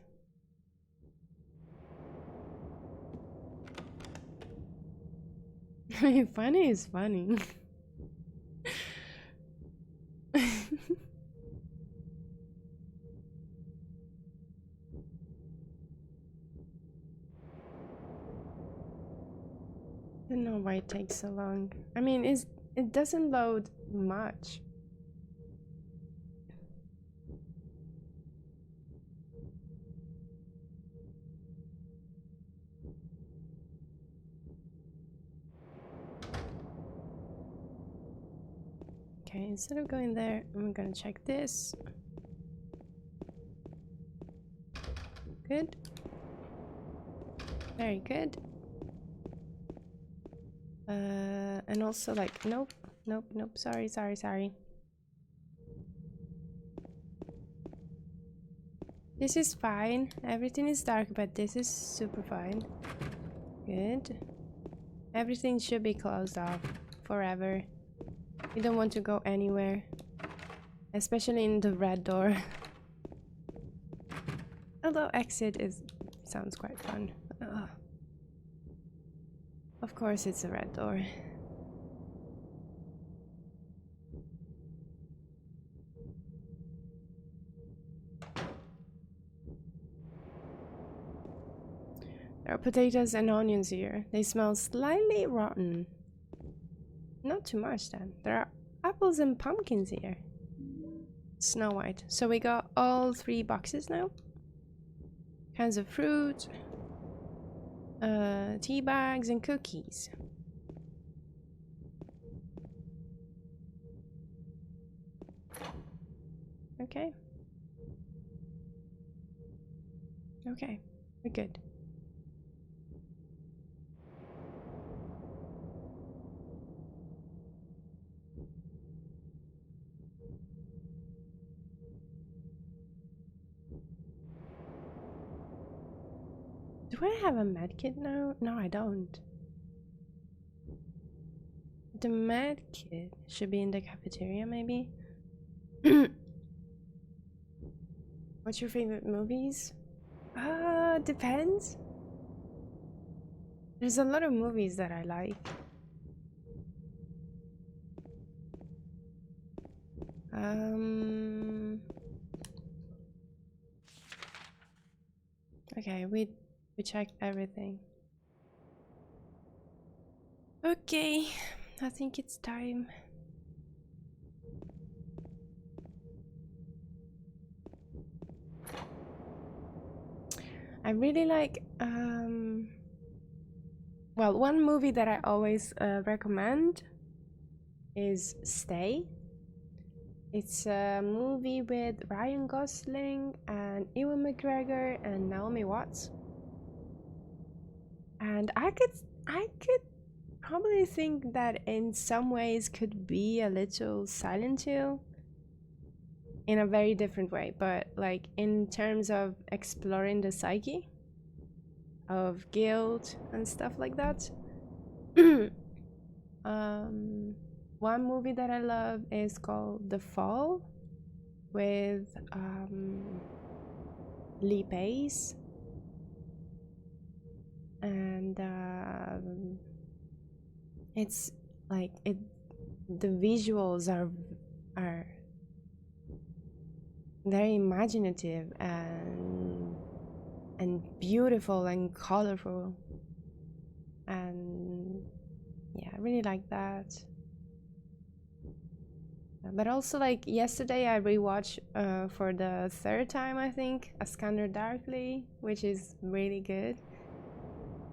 Funny is funny. I don't know why it takes so long. I mean, it doesn't load much. Okay, instead of going there, I'm gonna check this. Good. Very good. And also like, nope, nope, nope, sorry, sorry, sorry. This is fine. Everything is dark, but this is super fine. Good. Everything should be closed off forever. You don't want to go anywhere. Especially in the red door. Although exit sounds quite fun. Ugh. Of course it's a red door. There are potatoes and onions here. They smell slightly rotten. Not too much then. There are apples and pumpkins here. Snow White. So we got all 3 boxes now. Cans of fruit. Tea bags and cookies. Okay. Okay. We're good. Do I have a medkit now? No, I don't. The medkit should be in the cafeteria, maybe? What's your favorite movies? Depends. There's a lot of movies that I like. Okay, we checked everything. Okay, I think it's time. I really like well, one movie that I always recommend is Stay. It's a movie with Ryan Gosling and Ewan McGregor and Naomi Watts. And I could probably think that in some ways could be a little Silent Hill in a very different way, but like in terms of exploring the psyche of guilt and stuff like that. One movie that I love is called The Fall with Lee Pace, and it's like the visuals are very imaginative and beautiful and colorful, and yeah, I really like that. But also, like, yesterday I rewatched for the third time, I think, A Scanner Darkly, which is really good.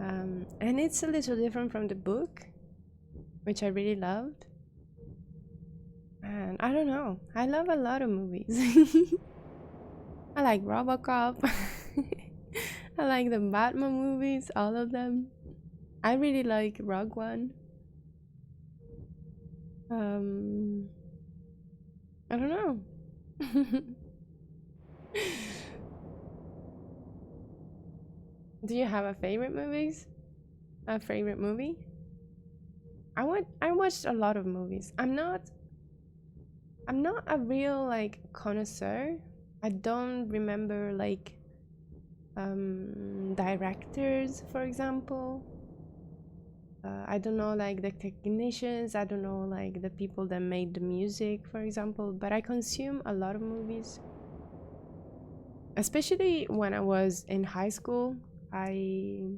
And it's a little different from the book, which I really loved. And I don't know, I love a lot of movies. I like RoboCop. I like the Batman movies, all of them. I really like Rogue One. I don't know. Do you have a favorite movies? A favorite movie? I watched a lot of movies. I'm not a real like connoisseur. I don't remember like directors, for example. I don't know like the technicians, I don't know like the people that made the music, for example, but I consume a lot of movies. Especially when I was in high school, I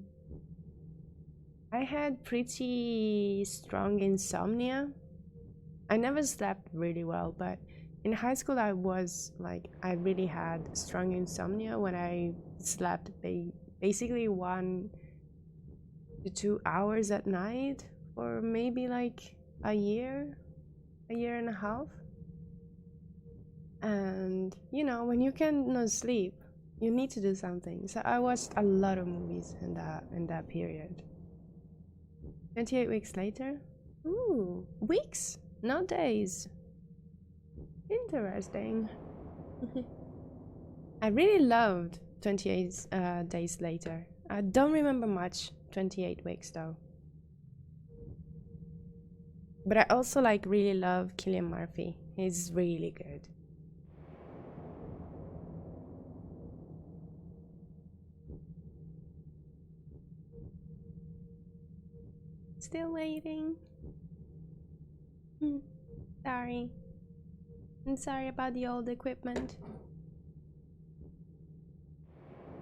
had pretty strong insomnia. I never slept really well, but in high school I was like, I really had strong insomnia when I slept basically 1 to 2 hours at night for maybe like a year and a half. And you know, when you cannot sleep, you need to do something. So I watched a lot of movies in that period. 28 weeks later? Ooh, weeks, not days. Interesting. I really loved 28 days later. I don't remember much 28 weeks though. But I also like really love Cillian Murphy. He's really good. Still waiting. Sorry. I'm sorry about the old equipment.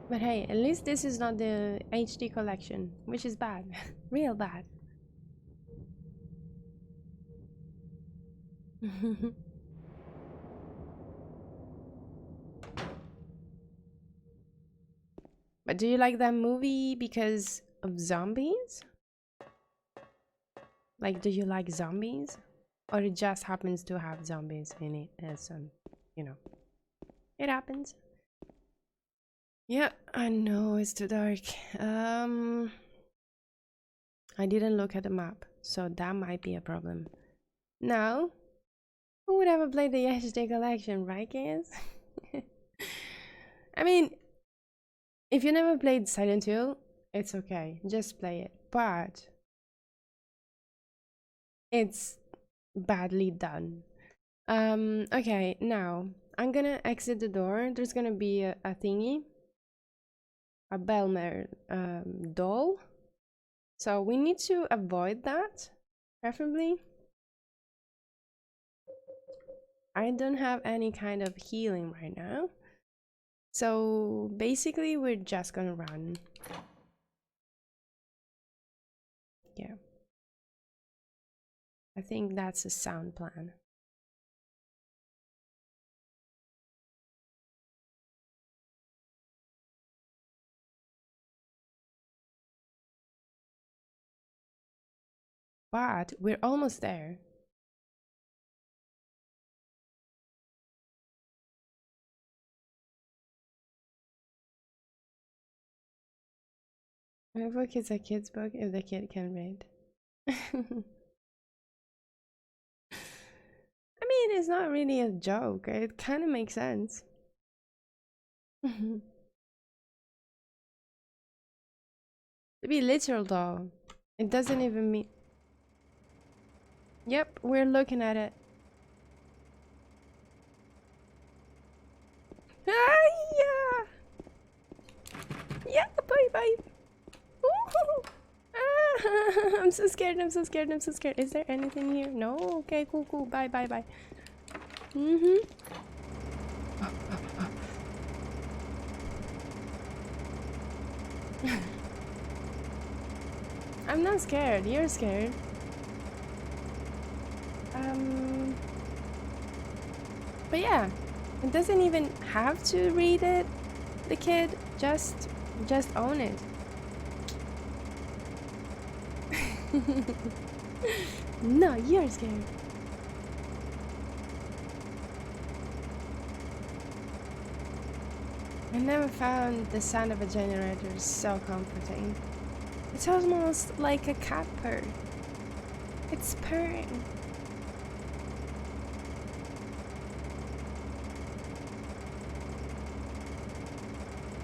But hey, at least this is not the HD collection, which is bad. Real bad. But do you like that movie because of zombies? Like, do you like zombies? Or it just happens to have zombies in it as you know, it happens. Yeah, I know it's too dark. I didn't look at the map, so that might be a problem. Now, who would ever play the HD collection, right, kids? I mean, if you never played Silent Hill, it's okay, just play it. But it's badly done. Okay, now I'm gonna exit the door. There's gonna be a thingy, a Belmer doll. So we need to avoid that, preferably. I don't have any kind of healing right now. So basically we're just gonna run. Yeah. I think that's a sound plan. But we're almost there. My book is a kid's book if the kid can read. I mean, it's not really a joke. It kind of makes sense. To be literal though, it doesn't even mean... Yep, we're looking at it. Ah, yeah! Yeah, bye bye! Ah, I'm so scared, I'm so scared, I'm so scared. Is there anything here? No? Okay, cool, cool. Bye, bye, bye. I'm not scared, you're scared. But yeah, it doesn't even have to read it, the kid. Just own it. No, you're scared. I never found the sound of a generator so comforting. It's almost like a cat purr. It's purring.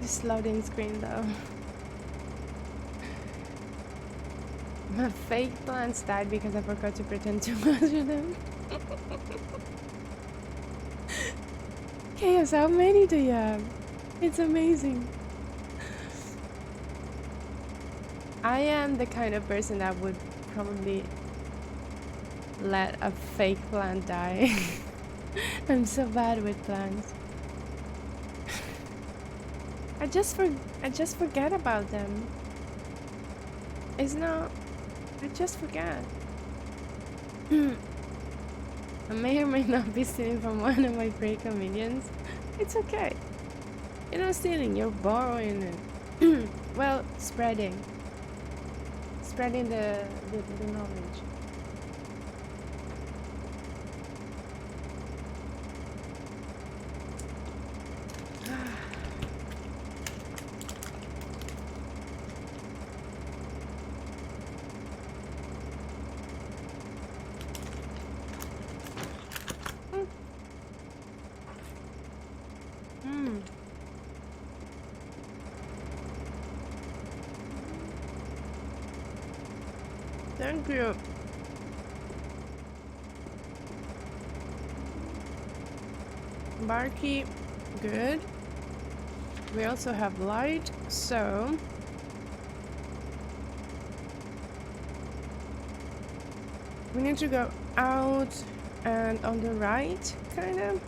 This loading screen though. My fake plants died because I forgot to pretend to measure them. Chaos, how many do you have? It's amazing. I am the kind of person that would probably let a fake plant die. I'm so bad with plants. I just forget about them. It's not. I just forget. I may or may not be stealing from one of my free comedians. It's okay. You're not stealing. You're borrowing it. Well, spreading the knowledge. Thank you. Barky, good. We also have light, so we need to go out and on the right, kind of.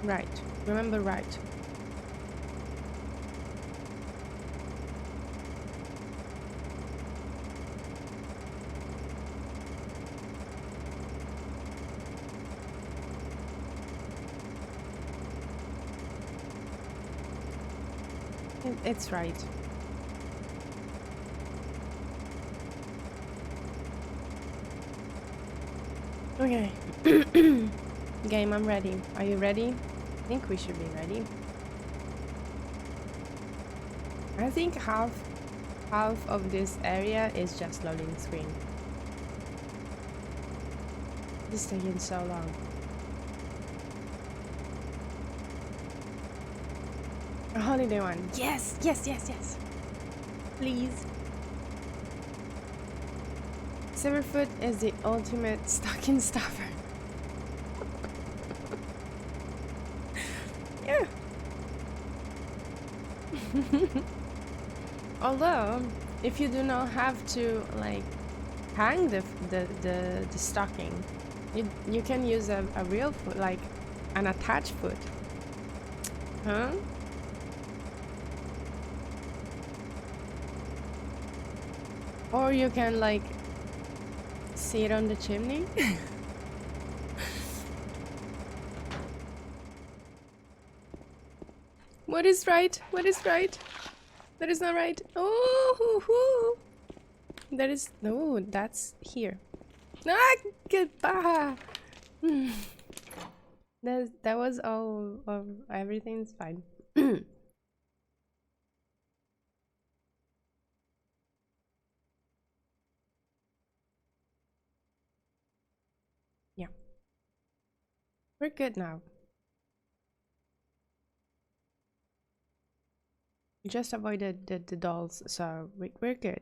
Right. Remember right. It's right. Okay. Game, I'm ready. Are you ready? I think we should be ready. I think half of this area is just loading screen. This is taking so long. A holiday one. Yes, yes, yes, yes. Please. Silverfoot is the ultimate stocking stuffer. Yeah. Although, if you do not have to like hang the stocking, you can use a real foot, like an attached foot. Huh? Or you can like see it on the chimney. What is right? What is right? That is not right. Oh, hoo, hoo. That is no. That's here. Ah, goodbye. That was all of everything's fine. Yeah, we're good now. We just avoided the dolls, so we're good.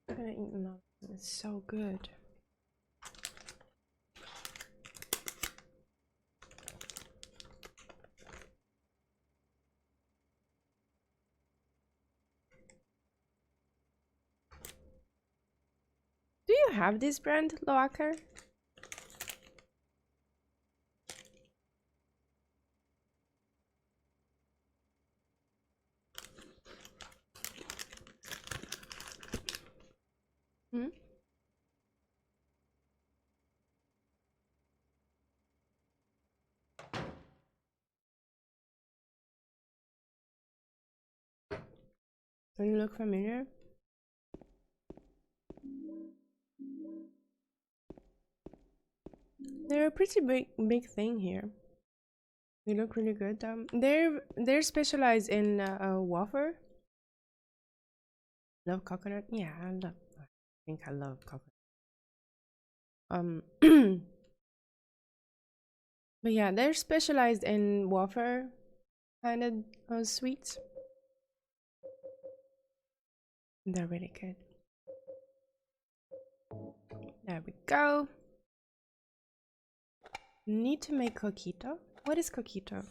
I'm gonna eat now. It's so good. Do you have this brand, Loacker? Hmm? Do you look familiar? They're a pretty big thing here. They look really good. They're specialized in wafer. Love coconut. Yeah, I think I love coconut. But yeah, they're specialized in wafer kind of sweets. They're really good. There we go. Need to make coquito. What is coquito?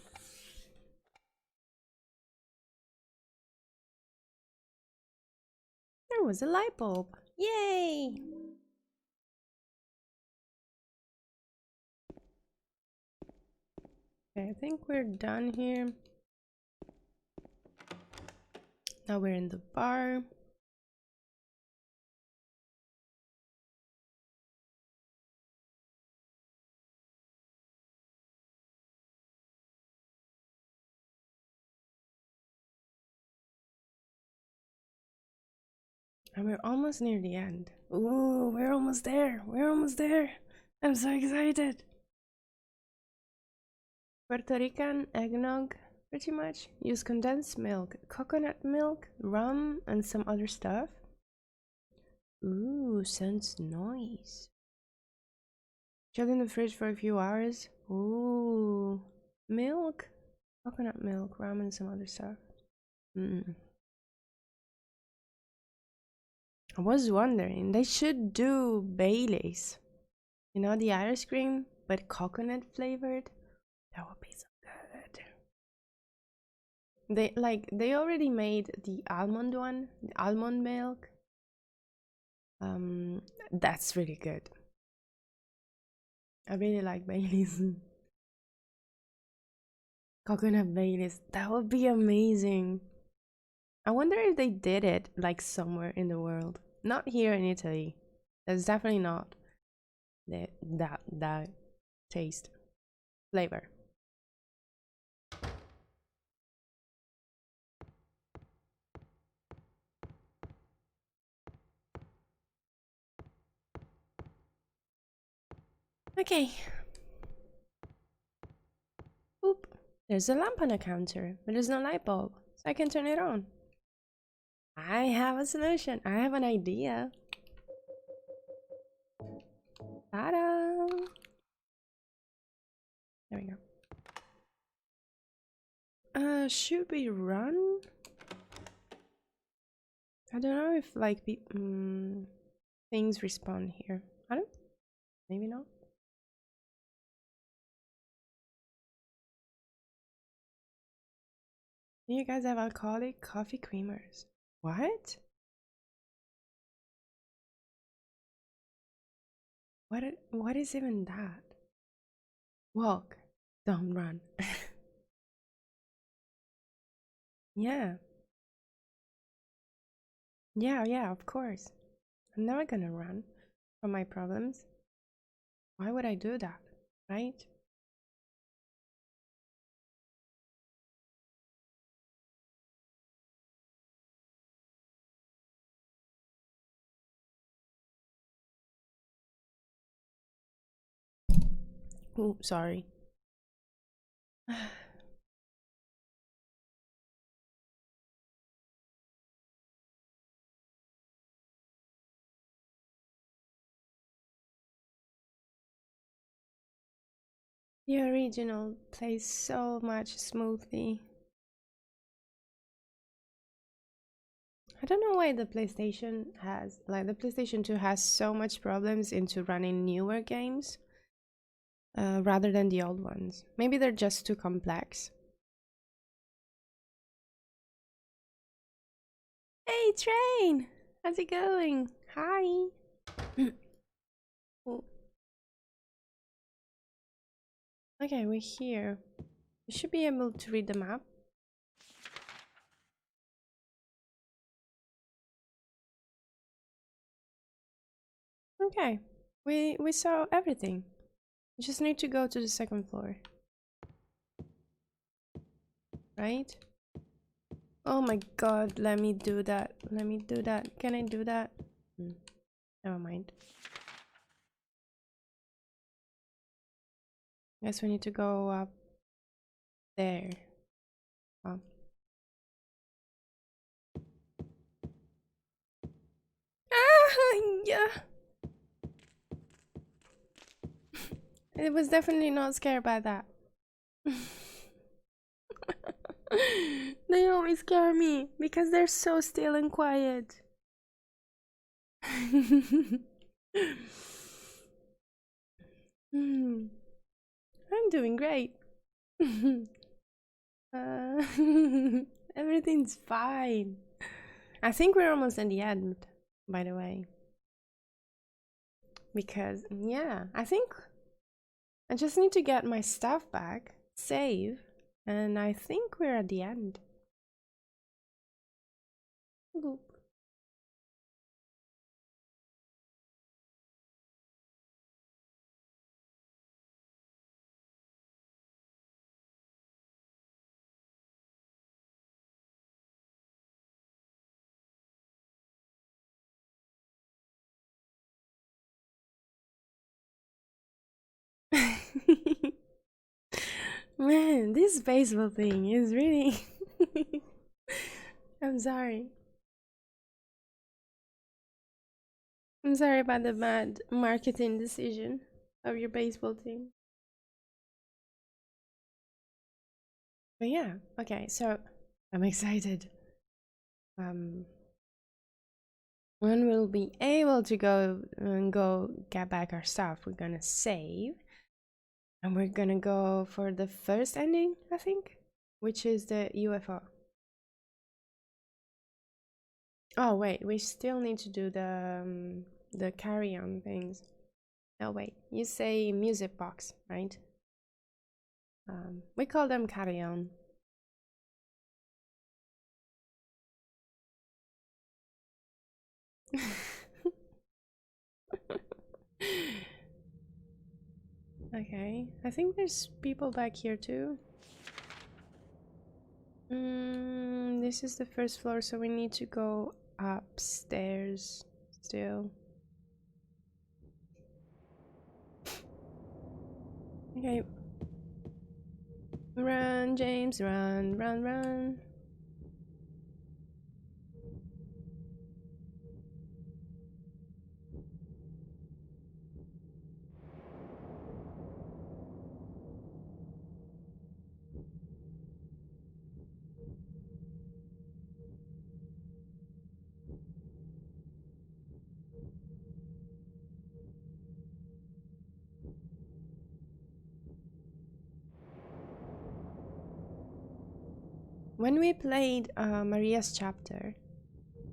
There was a light bulb. Yay! Okay, I think we're done here. Now we're in the bar. And we're almost near the end. Ooh, we're almost there. We're almost there. I'm so excited. Puerto Rican eggnog, pretty much. Use condensed milk, coconut milk, rum, and some other stuff. Ooh, sounds nice. Chill in the fridge for a few hours. Ooh, milk, coconut milk, rum, and some other stuff. I was wondering, they should do Baileys. You know, the ice cream, but coconut flavored. That would be so good. They already made the almond one, the almond milk. That's really good. I really like Baileys. Coconut Baileys, that would be amazing. I wonder if they did it like somewhere in the world. Not here in Italy. That's definitely not that taste flavor. Okay. Oop. There's a lamp on the counter, but there's no light bulb, so I can turn it on. I have a solution. I have an idea. Ta-da! There we go. Should we run? I don't know if like things respawn here. I don't. Maybe not. Do you guys have alcoholic coffee creamers? What? What is even that? Walk, don't run. Yeah. Yeah, of course. I'm never gonna run from my problems. Why would I do that? Right? Oh, sorry. The original plays so much smoothly. I don't know why the PlayStation 2 has so much problems into running newer games rather than the old ones. Maybe they're just too complex. Hey, Train! How's it going? Hi! Okay, we're here. We should be able to read the map. Okay, we saw everything. We just need to go to the second floor. Right? Oh my god, let me do that. Let me do that. Can I do that? Never mind. Guess we need to go up there. Oh. Ah, yeah. It was definitely not scared by that. They always scare me because they're so still and quiet. I'm doing great. uh, everything's fine. I think we're almost at the end, by the way. Because, yeah, I think I just need to get my stuff back, save, and I think we're at the end. Boop. Man, this baseball thing is really... I'm sorry. I'm sorry about the bad marketing decision of your baseball team. But yeah, okay, so I'm excited. When we'll be able to go get back our stuff, we're gonna save. And we're gonna go for the first ending, I think, which is the UFO. Oh wait, we still need to do the carry-on things. Oh wait, you say music box, right? We call them carry-on. Okay, I think there's people back here too. This is the first floor, so we need to go upstairs still. Okay. Run, James, run, run, run. When we played Maria's chapter,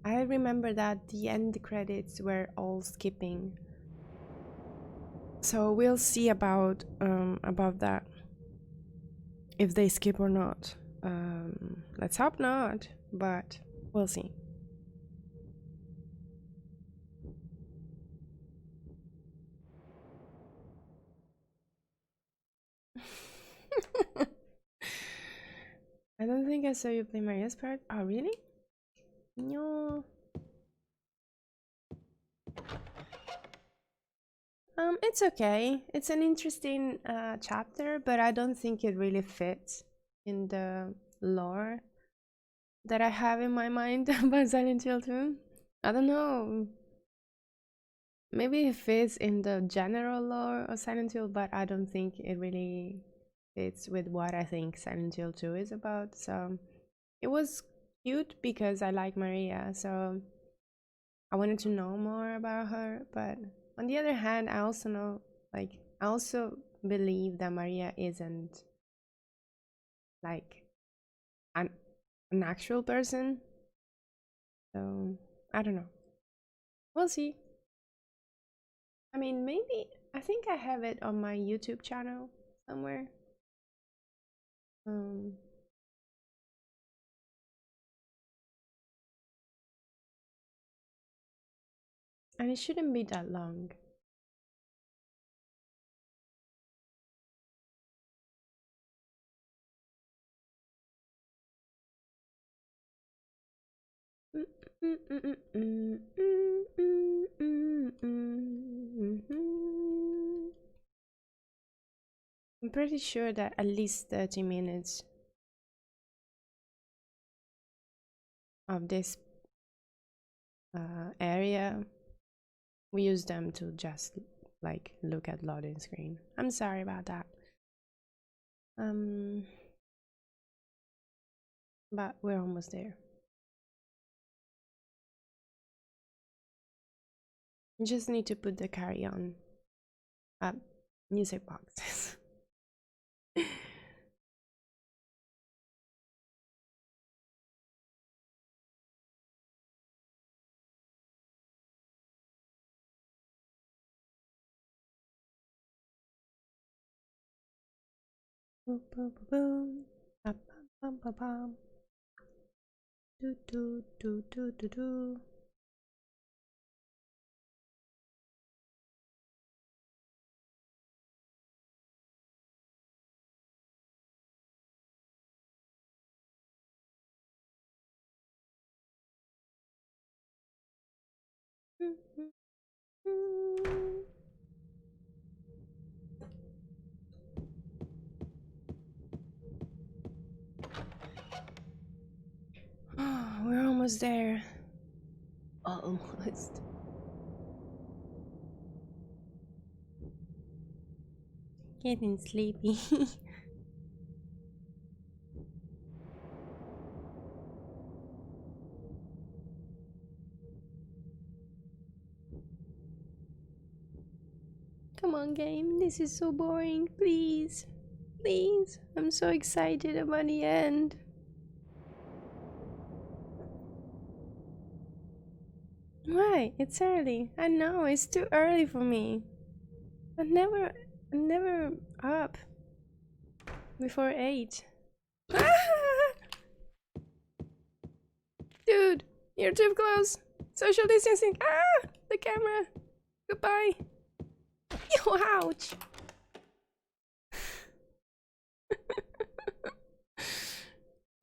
I remember that the end credits were all skipping. So we'll see about that, if they skip or not. Let's hope not, but we'll see. I don't think I saw you play Maria's part. Oh, really? No. It's okay. It's an interesting chapter, but I don't think it really fits in the lore that I have in my mind about Silent Hill 2. I don't know. Maybe it fits in the general lore of Silent Hill, but I don't think it really fits with what I think Silent Hill 2 is about. So it was cute because I like Maria, so I wanted to know more about her. But on the other hand, I also know, like, I also believe that Maria isn't like an actual person. So I don't know. We'll see. I mean, maybe I think I have it on my YouTube channel somewhere. And it shouldn't be that long. I'm pretty sure that at least 30 minutes of this area, we use them to just like look at loading screen. I'm sorry about that. But we're almost there. You just need to put the carry on music boxes. Boom, boom, boom, boom. Bum, bum, bum. Do, do, do, do, do, do. Oh, we're almost there. Almost. Getting sleepy. Come on, game. This is so boring. Please. Please. I'm so excited about the end. Why? It's early. I know, it's too early for me. I'm never up before 8. Dude, you're too close. Social distancing. Ah! The camera. Goodbye. Ew, ouch.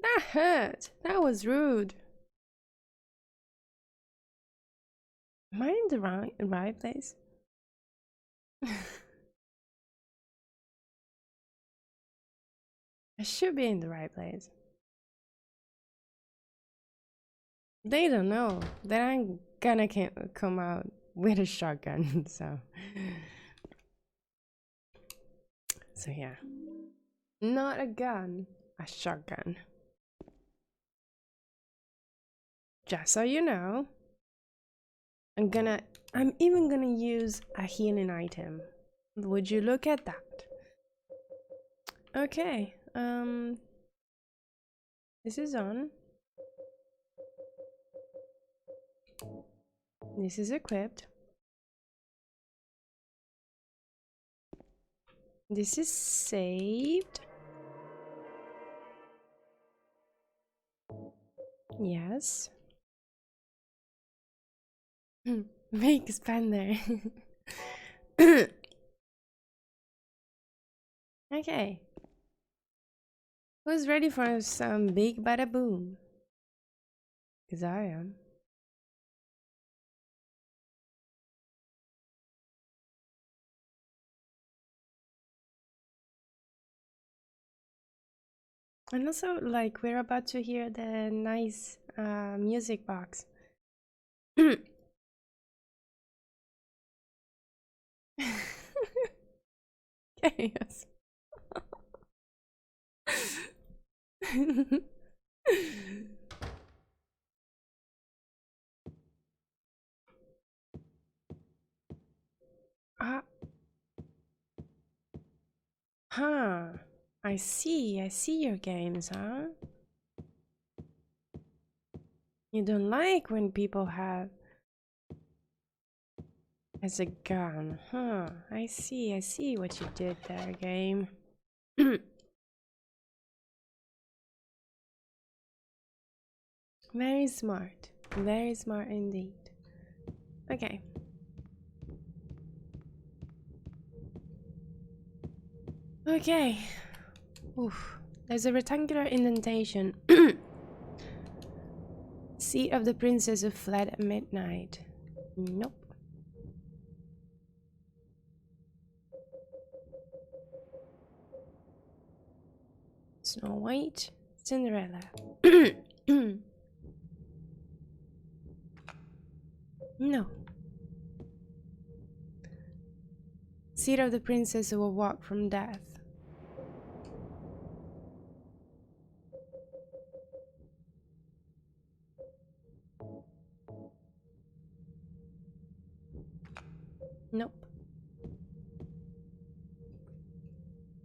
That hurt. That was rude. Am I in the right place? I should be in the right place. They don't know that I'm gonna come out with a shotgun, so yeah. Not a gun, a shotgun. Just so you know. I'm even gonna use a healing item. Would you look at that? Okay, this is on. This is equipped. This is saved. Yes. Make spender. Okay. Who's ready for some big bada boom? Cause I am. And also, like, we're about to hear the nice music box. Chaos. Huh. I see your games, huh? You don't like when people have as a gun, huh? I see what you did there, game. Very smart. Very smart indeed. Okay. Okay. Oof. There's a rectangular indentation. Seat of the princess who fled at midnight. Nope. Snow White. Cinderella. No. Seat of the princess who will walk from death. Nope.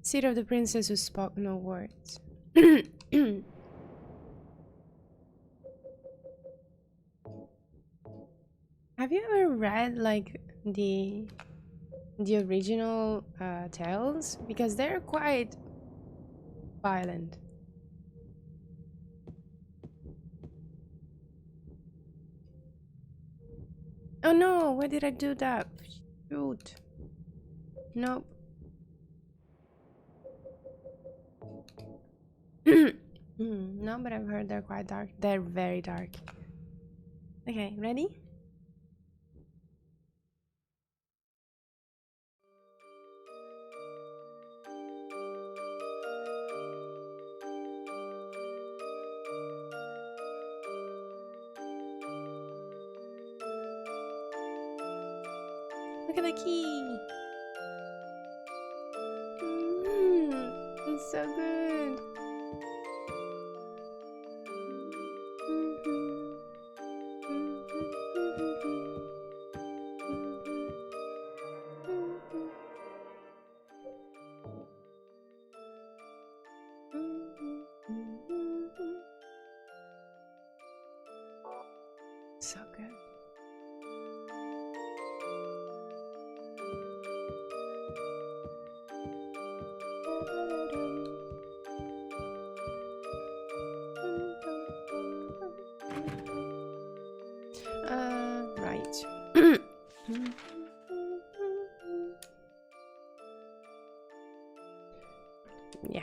Seat of the princess who spoke no words. Have you ever read like the original tales? Because they're quite violent. Oh no, why did I do that? Shoot. Nope. No, but I've heard they're quite dark. They're very dark. Okay, ready? Look at the key. It's so good. So good. Right. Yeah.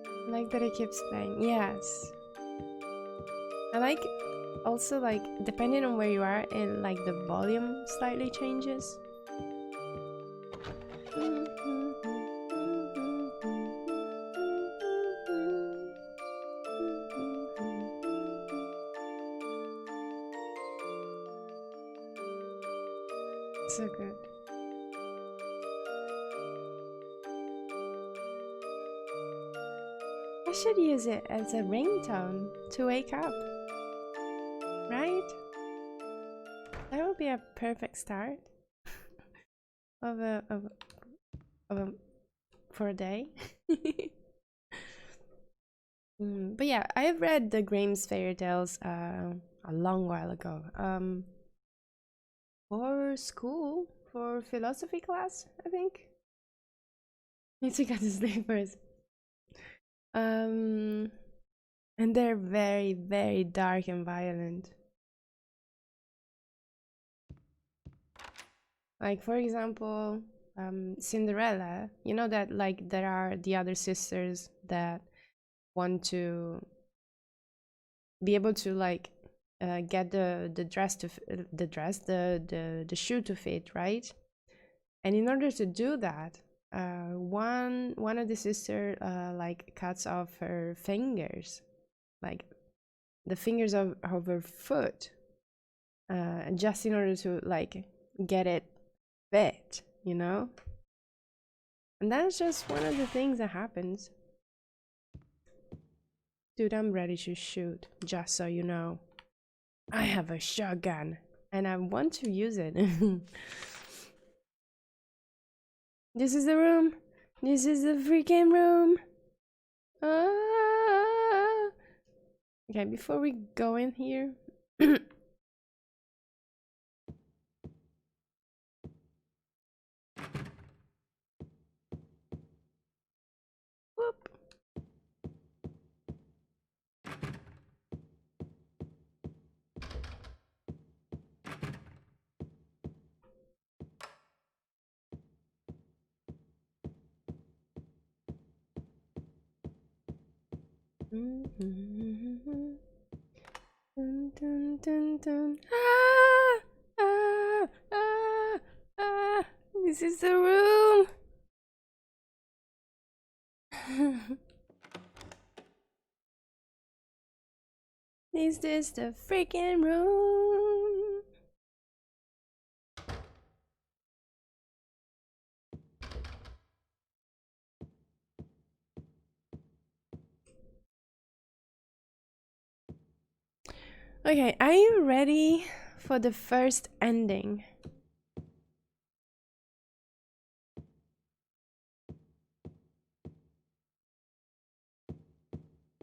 I like that it keeps playing. Yes. I like also like depending on where you are, it like the volume slightly changes. So good. I should use it as a ringtone to wake up. Right? That would be a perfect start of a for a day. But yeah, I have read the Grimm's fairy tales a long while ago. For school, for philosophy class, I think. Need to go to sleep first. And they're very, very dark and violent. Like for example, Cinderella. You know that like there are the other sisters that want to be able to like get the dress to the shoe to fit, right? And in order to do that, one of the sister like cuts off her fingers, like the fingers of her foot, just in order to like get it fit, you know. And that's just one of the things that happens. Dude, I'm ready to shoot, just so you know. I have a shotgun, and I want to use it. This is the room. This is the freaking room. Ah! Okay, before we go in here. Dun, dun, dun, dun. Ah! Ah! Ah! Ah! This is the room. Is this the freaking room? Okay, are you ready for the first ending?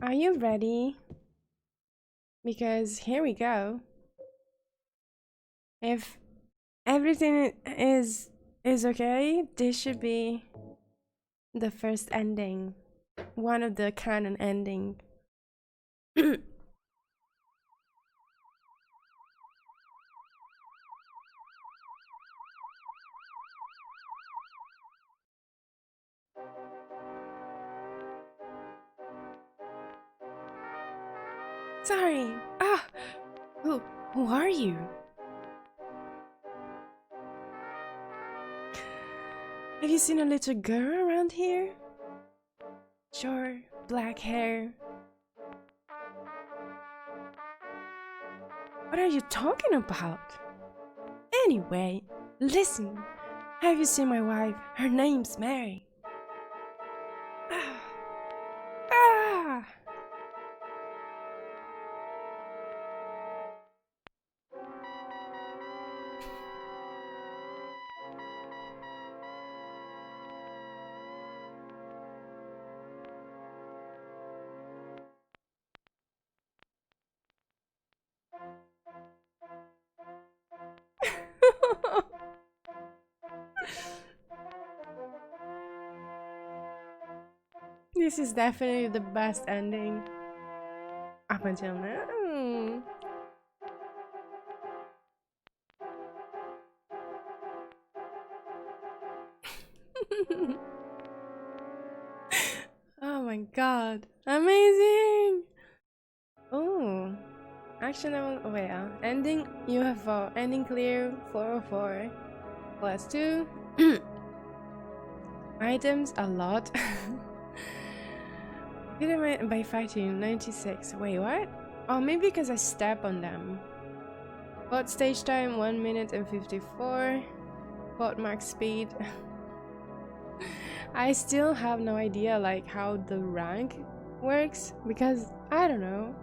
Are you ready? Because here we go. If everything is okay, this should be the first ending. One of the canon ending. Sorry. Ah, who are you? Have you seen a little girl around here? Short, black hair. What are you talking about? Anyway, listen. Have you seen my wife? Her name's Mary. Ah. Ah. This is definitely the best ending up until now. Oh my god, amazing! Oh, actionable. Oh, wait, ending UFO, ending clear 404 +2 items a lot. Did I by fighting 96? Wait, what? Oh, maybe because I step on them. Bot stage time 1 minute and 54. Bot max speed. I still have no idea like how the rank works because I don't know.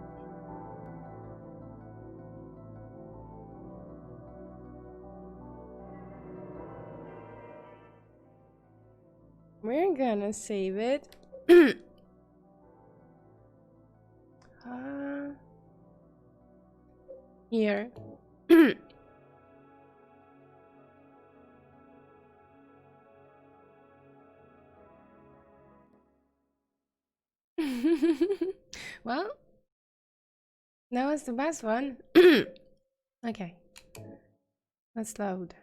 We're gonna save it. Here. Well, that was the best one. Okay, let's load.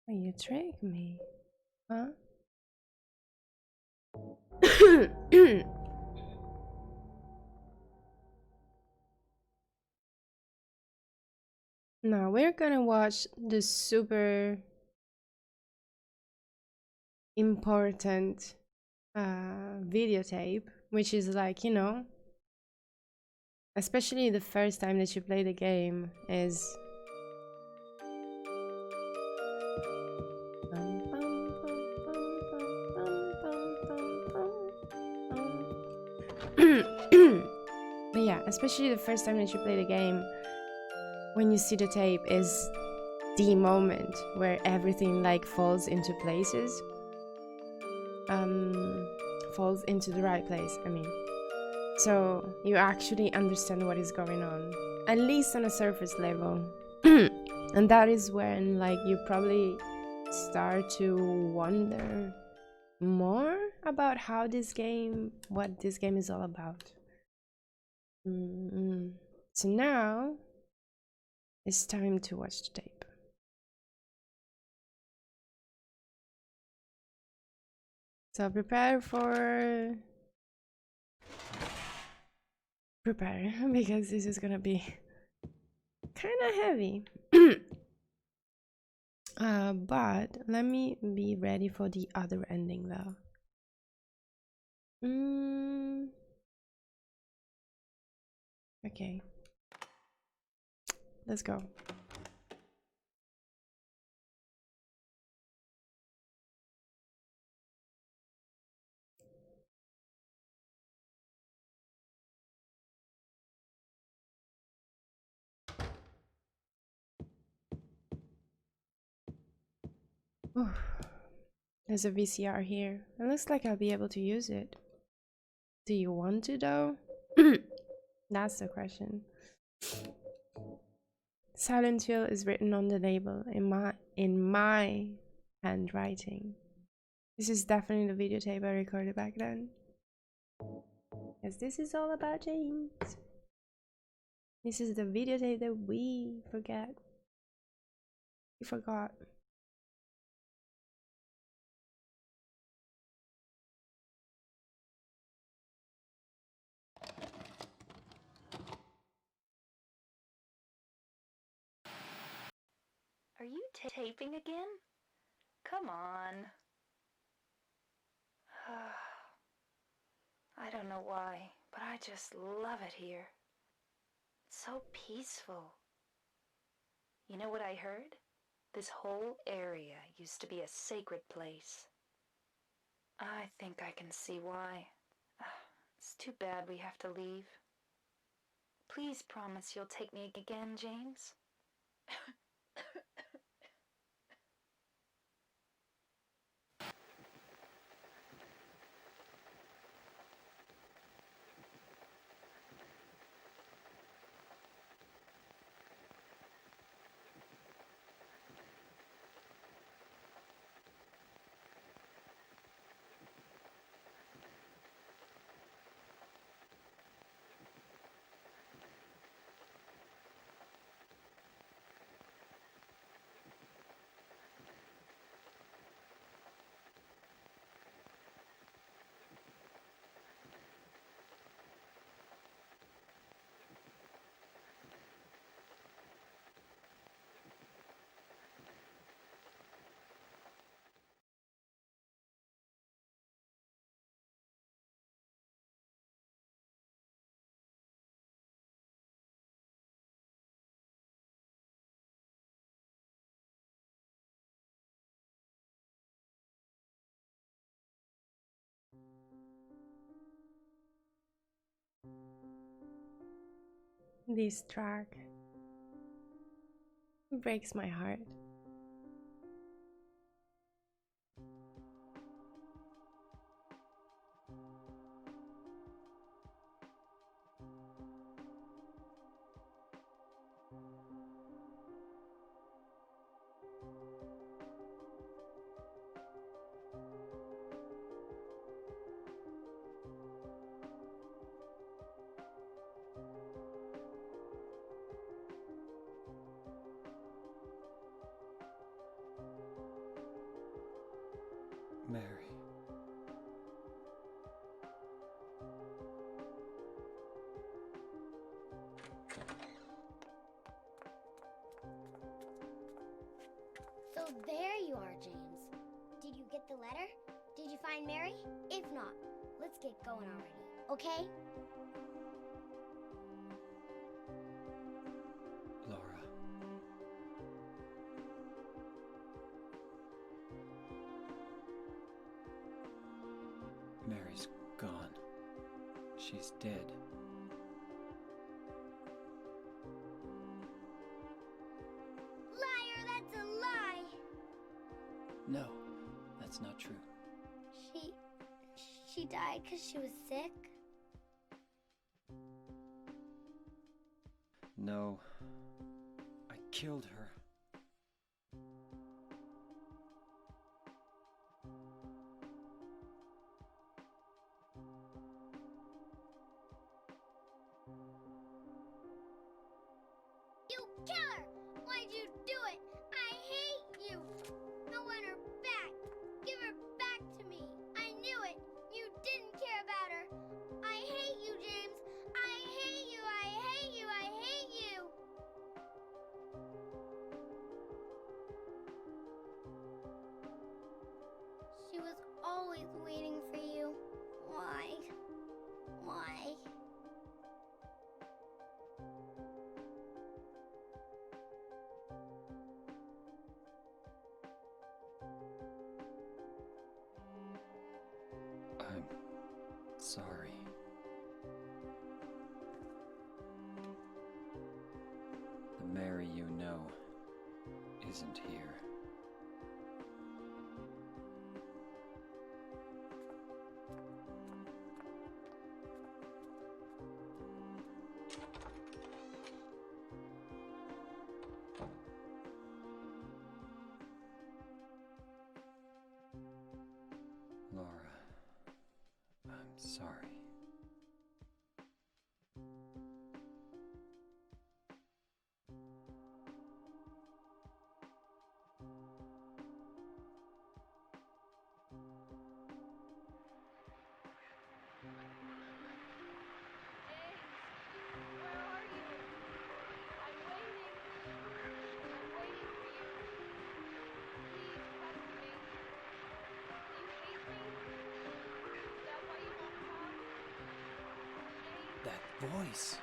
Oh, you tricked me, huh? Now we're gonna watch the super important videotape, which is like, you know, especially the first time that you play the game is but yeah, especially the first time that you play the game, when you see the tape is the moment where everything like falls into places, falls into the right place, I mean, so you actually understand what is going on, at least on a surface level. And that is when like you probably start to wonder more about how this game, what this game is all about. So now it's time to watch the tape. So prepare because this is gonna be kind of heavy. But let me be ready for the other ending though. Okay, let's go. There's a VCR here. It looks like I'll be able to use it. Do you want to though? That's the question. Silent Hill is written on the label in my handwriting. This is definitely the videotape I recorded back then. Because this is all about James. This is the videotape that we forgot. We forgot. Are you taping again? Come on. I don't know why, but I just love it here. It's so peaceful. You know what I heard? This whole area used to be a sacred place. I think I can see why. It's too bad we have to leave. Please promise you'll take me again, James. This track breaks my heart. Mary. So there you are, James. Did you get the letter? Did you find Mary? If not, let's get going already, okay? Laura. Mary's gone. She's dead. Liar, that's a lie! No, that's not true. She died because she was sick? No, I killed her. You killer! Why'd you do it? I hate you! I want her back! Give her back to me! I knew sorry. The Mary you know isn't here. Laura, I'm sorry. That voice.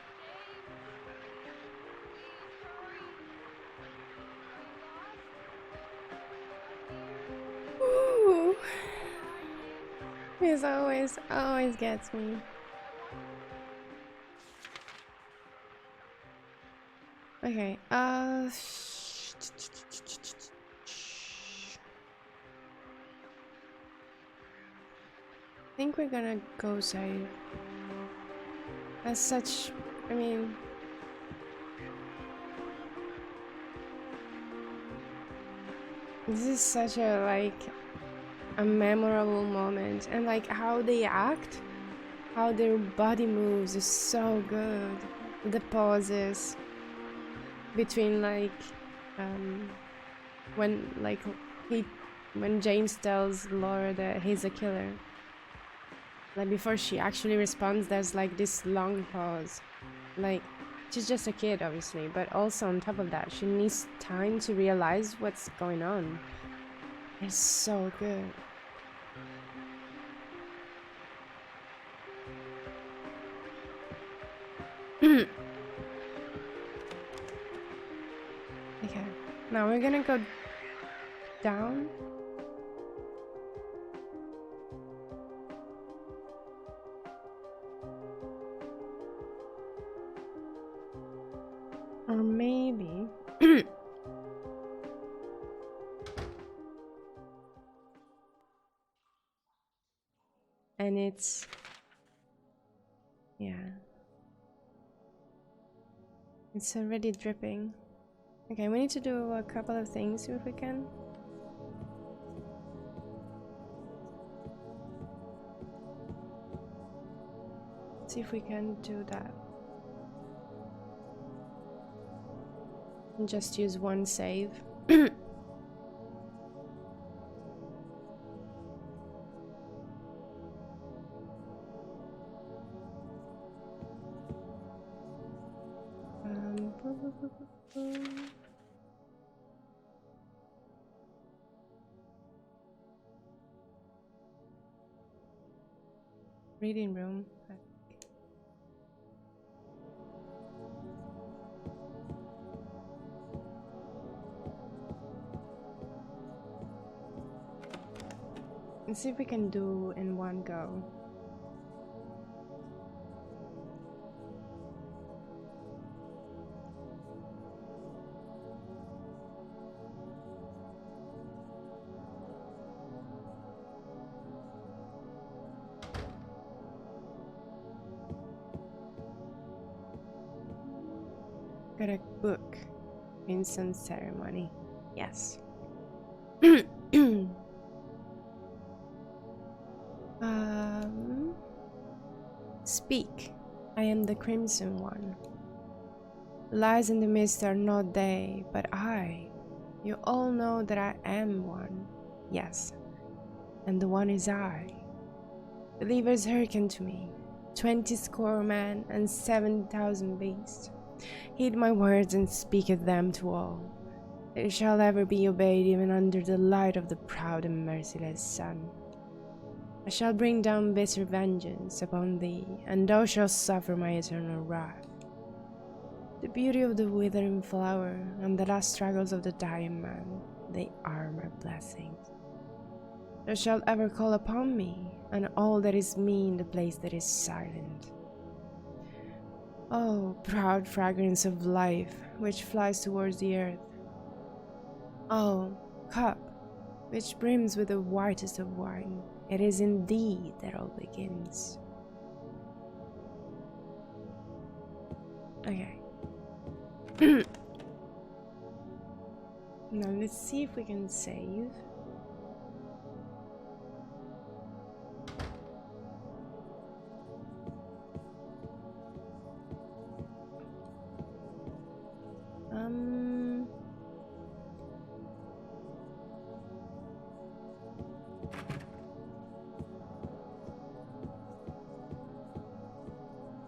Ooh. This always gets me. Okay, I think we're gonna go save. As such, I mean, this is such a, like, a memorable moment, and like how they act, how their body moves is so good. The pauses between, like, when when James tells Laura that he's a killer, like before she actually responds, there's like this long pause. Like, she's just a kid, obviously, but also on top of that, she needs time to realize what's going on. It's so good. Okay, now we're gonna go down. Or maybe and it's, yeah, it's already dripping. Okay, we need to do a couple of things if we can. See if we can do that. And just use one save. Reading room. Let's see if we can do in one go. Got a book. Instant ceremony. Yes. Speak. I am the Crimson One. Lies in the mist are not they, but I. You all know that I am one. Yes. And the one is I. Believers hearken to me. 20 score men and 7,000 beasts. Heed my words and speaketh them to all. They shall ever be obeyed even under the light of the proud and merciless sun. I shall bring down bitter vengeance upon thee, and thou shalt suffer my eternal wrath. The beauty of the withering flower and the last struggles of the dying man, they are my blessings. Thou shalt ever call upon me, and all that is me in the place that is silent. Oh, proud fragrance of life, which flies towards the earth. Oh, cup, which brims with the whitest of wine, it is in thee that all begins. Okay. Now let's see if we can save.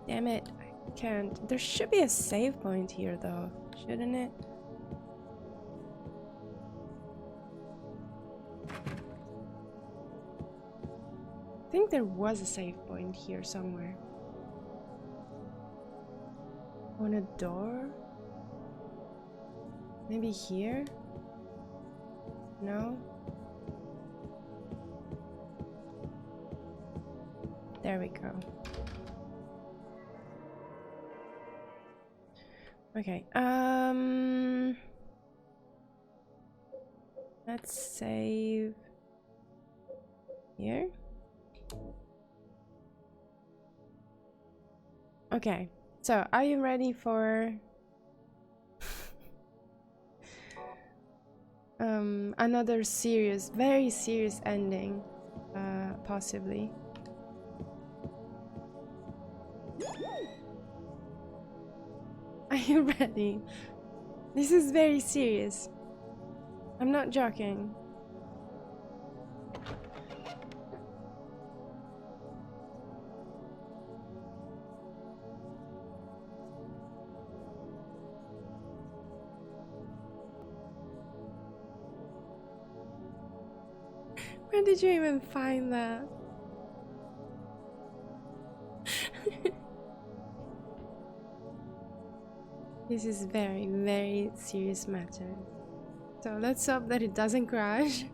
Damn it, I can't. There should be a save point here though, shouldn't it? I think there was a save point here somewhere. On a door? Maybe here? No? There we go. Okay, let's save here. Okay, so are you ready for another serious, very serious ending, possibly? Are you ready? This is very serious. I'm not joking. Where did you even find that? This is very, very serious matter. So let's hope that it doesn't crash.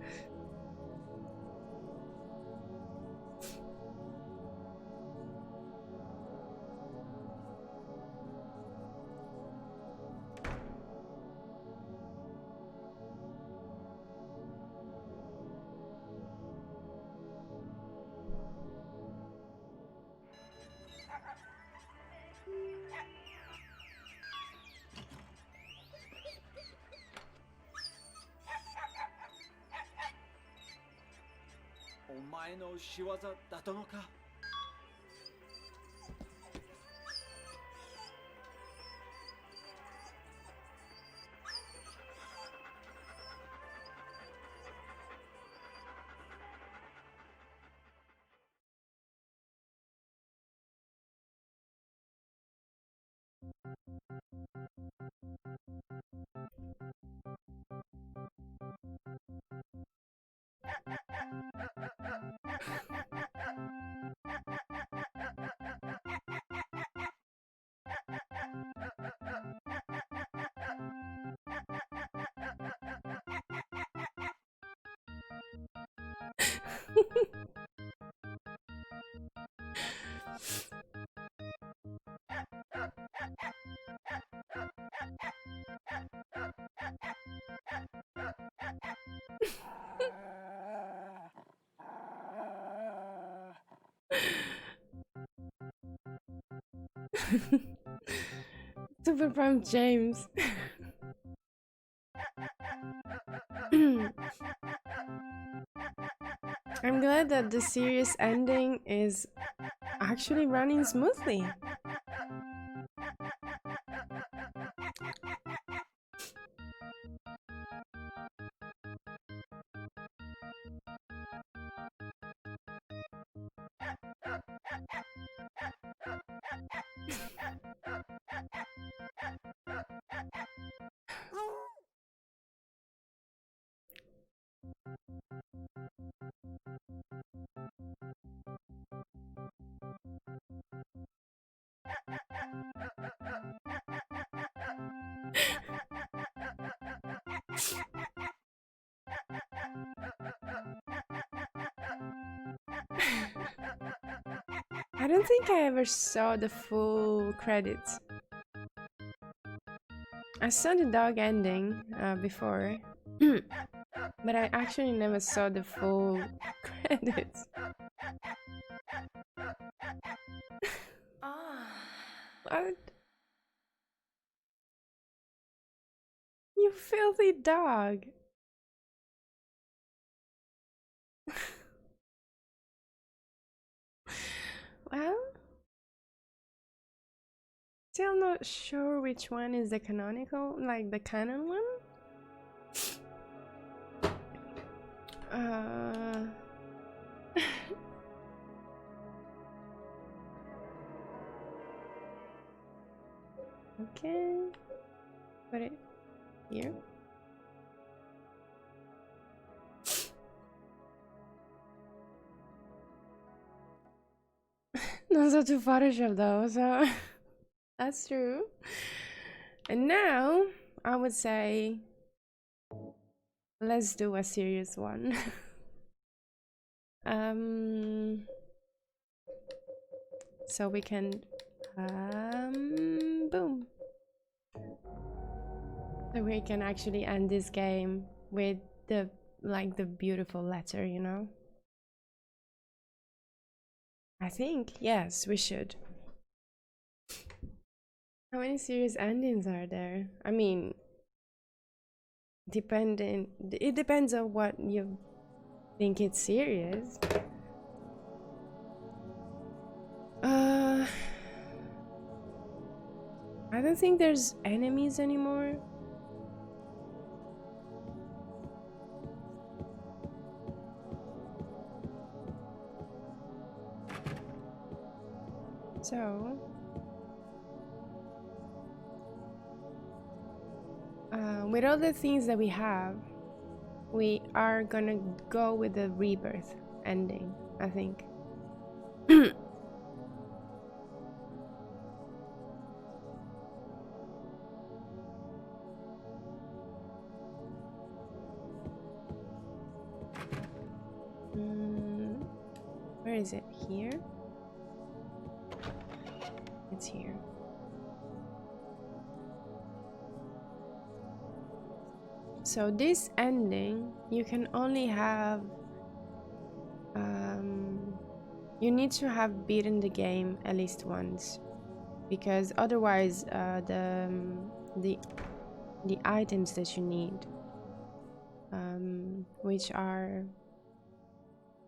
Super prompt James. I'm glad that the serious ending is actually running smoothly. I don't think I ever saw the full credits. I saw the dog ending before, but I actually never saw the full credits. What? You filthy dog! Well, still not sure which one is the canonical, like the canon one. Okay, put it here. Not so to Photoshop though, so that's true. And now I would say let's do a serious one. So we can boom. So we can actually end this game with the the beautiful letter, you know? I think yes, we should. How many serious endings are there? I mean, it depends on what you think it's serious. I don't think there's enemies anymore. So with all the things that we have, we are gonna go with the rebirth ending, I think. Where is it? Here? It's here. So this ending, you can only have you need to have beaten the game at least once, because otherwise the items that you need, which are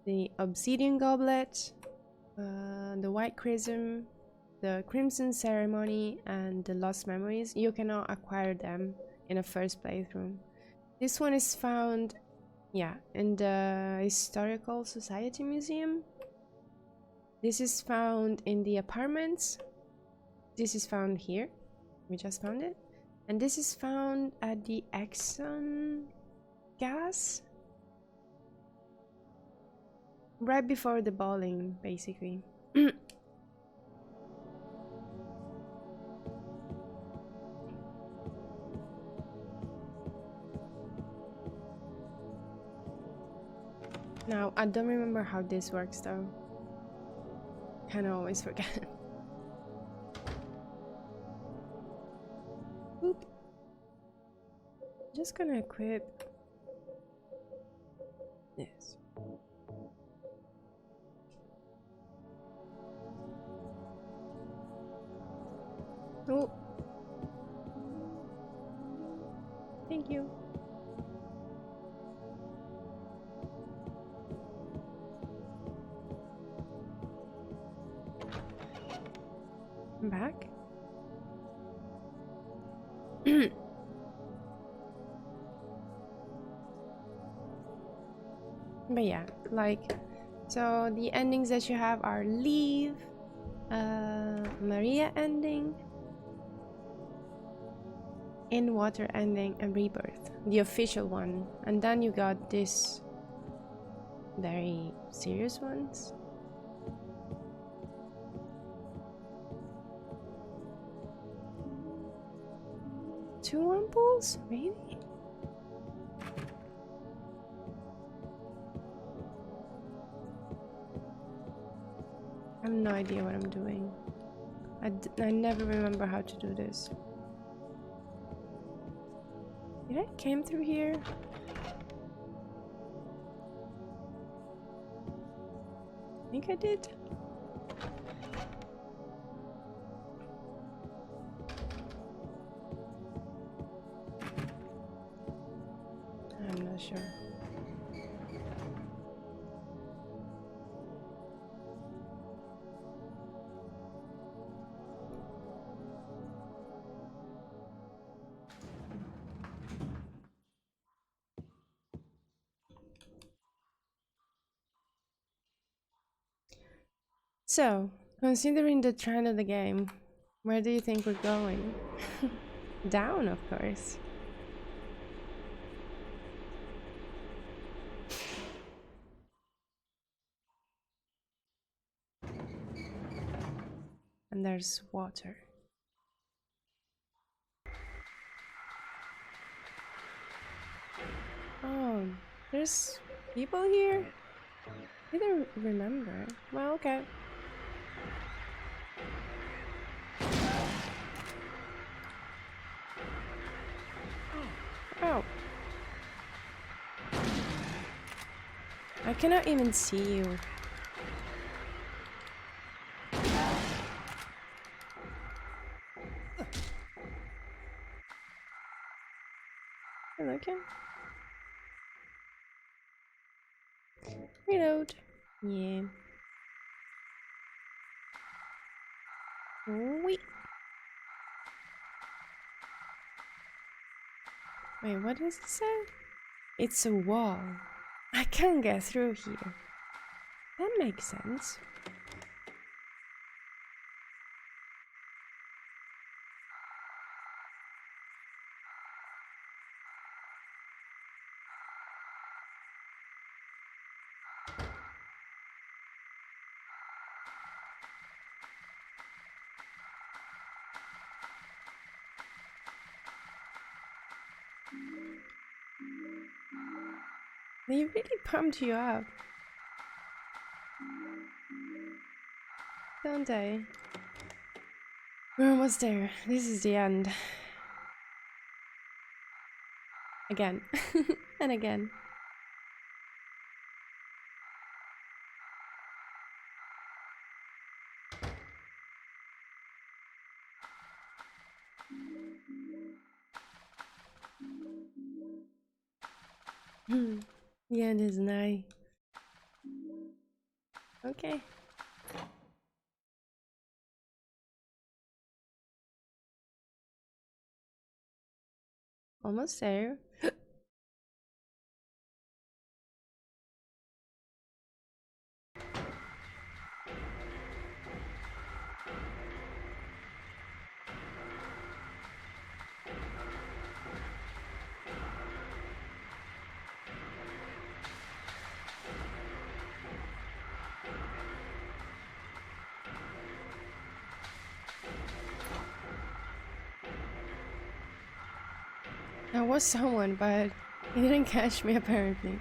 the obsidian goblet, the white chrism, the crimson ceremony, and the lost memories, you cannot acquire them in a first playthrough. This one is found, yeah, in the Historical Society Museum. This is found in the apartments. This is found here. We just found it. And this is found at the Exxon gas. Right before the bowling, basically. Now, I don't remember how this works though. Kinda always forget. Oop. Just gonna equip this. Oh. Thank you. I'm back. But yeah, like, so the endings that you have are Leave, Maria ending, In Water ending, and Rebirth, the official one. And then you got this very serious ones. Two ampoules? Really? have no idea what I'm doing. I never remember how to do this. Did I came through here? I think I did. I'm not sure. So, considering the trend of the game, where do you think we're going? Down, of course. And there's water. Oh, there's people here? I don't remember. Well, okay. Oh. I cannot even see you. Hello again. Reload. Yeah. Wait. Wait, what does it say? It's a wall. I can't get through here. That makes sense. They really pumped you up, don't they? We're almost there. This is the end. Again. And again. The end is nigh. Okay. Almost there. There was someone, but he didn't catch me apparently.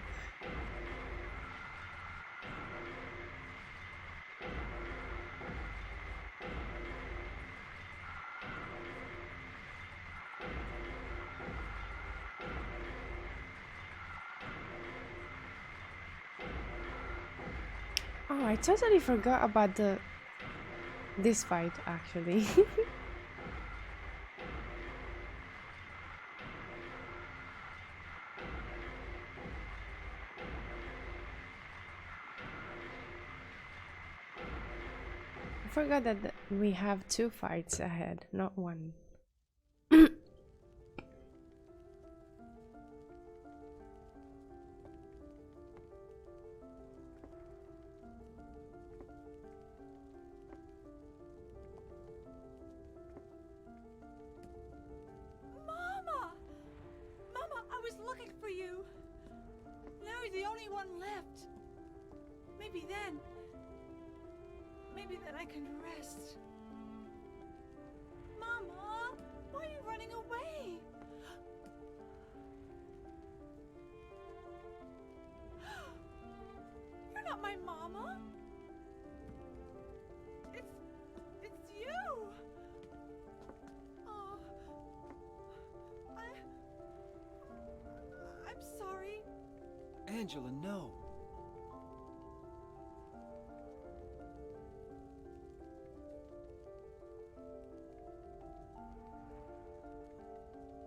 Oh, I totally forgot about this fight actually. I forgot that we have 2 fights ahead, not 1. Mama! Mama, I was looking for you. Now you're the only one left. Maybe then I can rest. Mama, why are you running away? You're not my mama. Angela, no.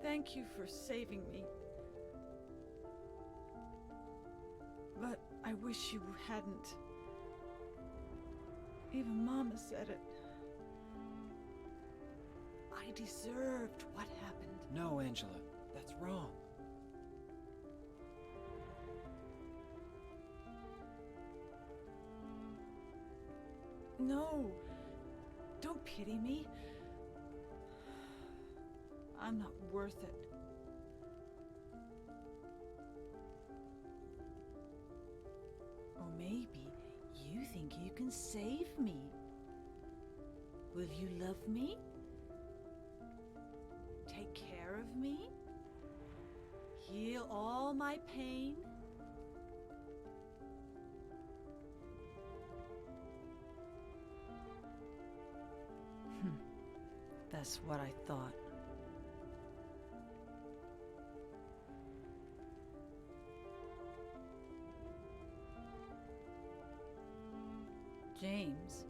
Thank you for saving me. But I wish you hadn't. Even Mama said it. I deserved what happened. No, Angela, that's wrong. No, don't pity me. I'm not worth it. Or maybe you think you can save me. Will you love me? Take care of me? Heal all my pain? That's what I thought. James,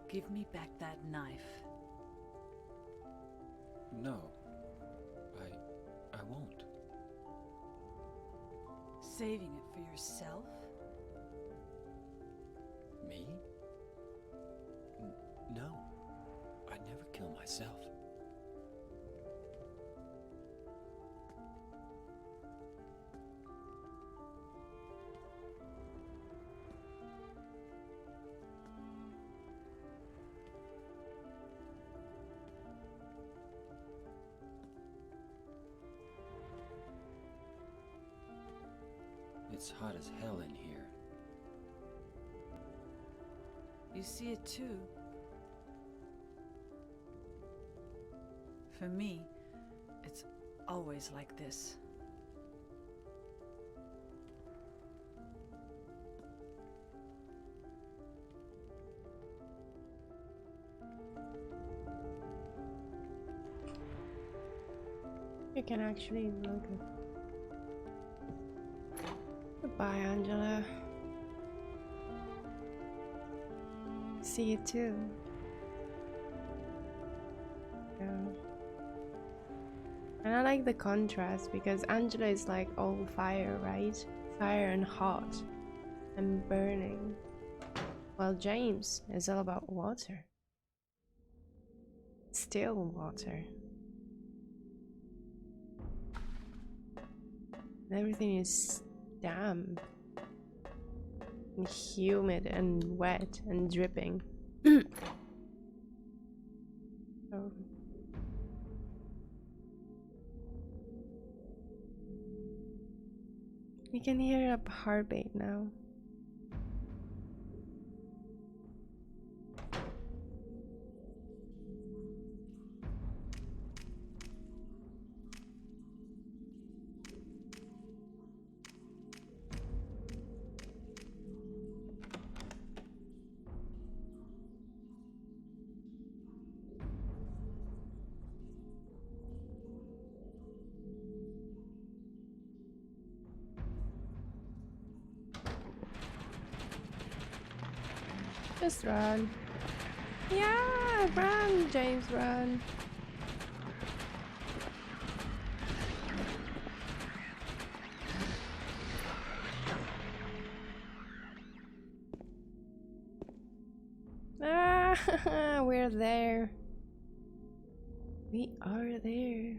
give me back that knife. No, I won't. Saving it for yourself? Me? No, I'd never kill myself. It's hot as hell in here. You see it too. For me, it's always like this. You can actually look at. Goodbye, Angela. See you too. Yeah. And I like the contrast because Angela is like all fire, right? Fire and hot and burning. While James is all about water. Still water. And everything is damp and humid and wet and dripping. Oh. You can hear a heartbeat now. Just run. Yeah, run, James, run. Ah, we're there. We are there.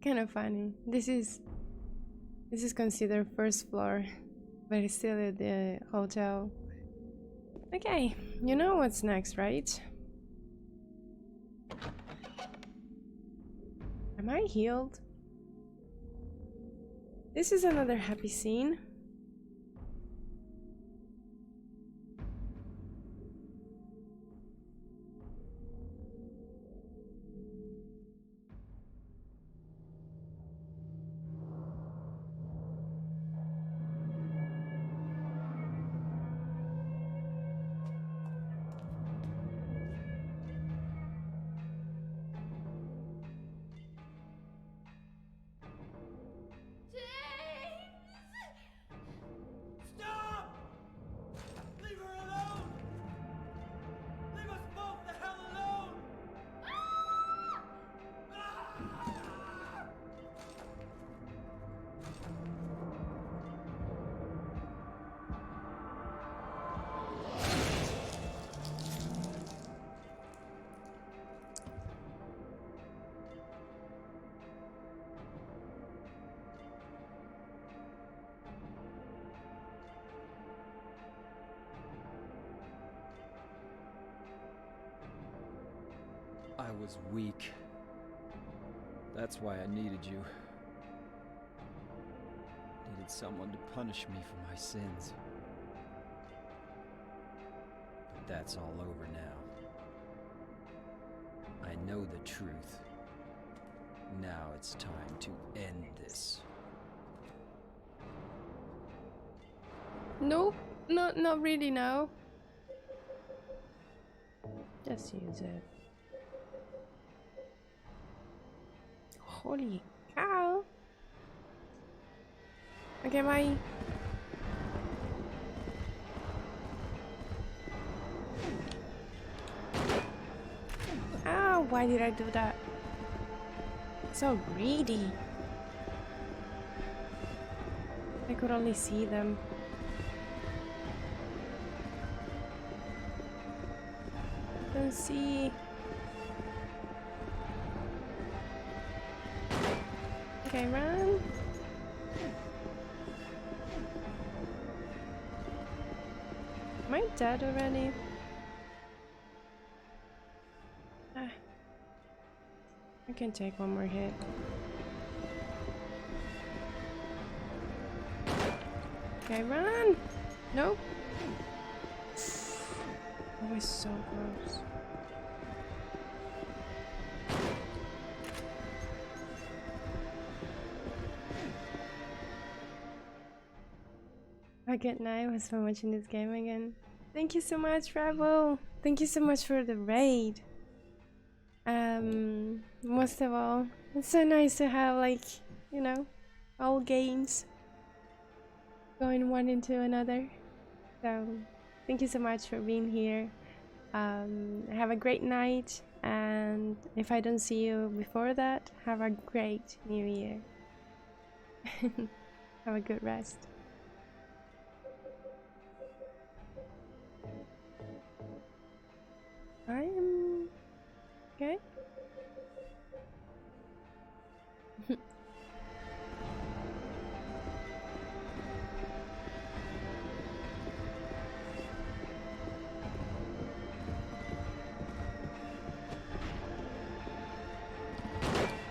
Kind of funny. This is considered first floor, but it's still at the hotel. Okay, you know what's next, right? Am I healed? This is another happy scene. was weak. That's why I needed you. Needed someone to punish me for my sins. But that's all over now. I know the truth. Now it's time to end this. Nope, not really now. Just use it. Holy cow. Okay, bye. Oh, why did I do that? So greedy. I could only see them. Don't see. Okay, run. Am I dead already? Ah. I can take one more hit. Okay, run! Nope. That was so close. Good night. Was so much in this game again. Thank you so much, Rebel. Thank you so much for the raid. Most of all, it's so nice to have, like, you know, all games going one into another. So thank you so much for being here. Have a great night, and if I don't see you before that, have a great new year. Have a good rest. I am okay.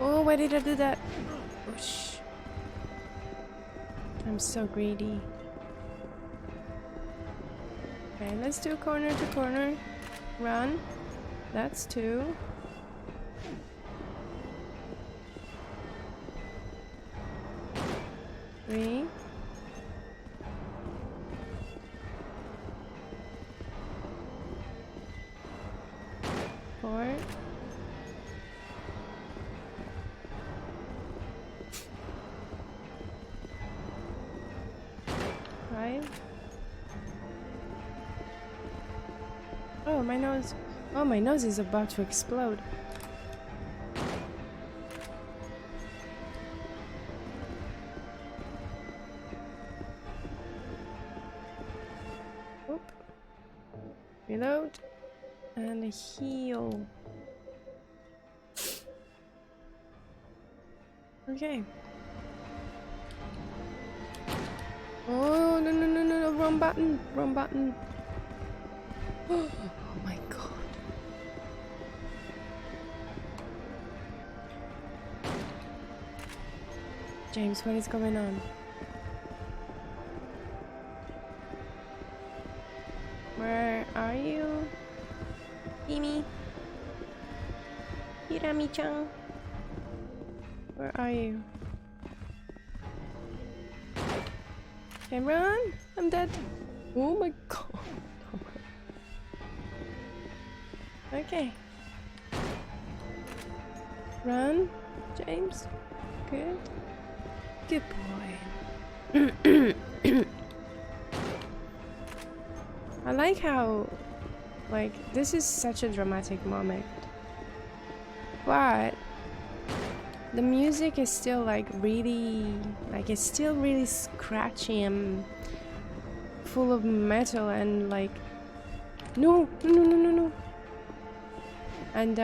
Oh, why did I do that? Whoosh. I'm so greedy. Okay, let's do corner to corner. Run. That's 2. 3. 4. 5. Oh, my nose. Oh, my nose is about to explode. Oop. Reload. And a heal. Okay. Oh, no, wrong button. Wrong button. Oh my god. James, what is going on? Where are you? Kimi? Hirami-chan? Where are you? Okay, run! I'm dead. Oh my god. Okay. Run, James. Good. Good boy. I like how, like, this is such a dramatic moment. But the music is still, like, really, like, it's still really scratchy and full of metal and, like, no. And,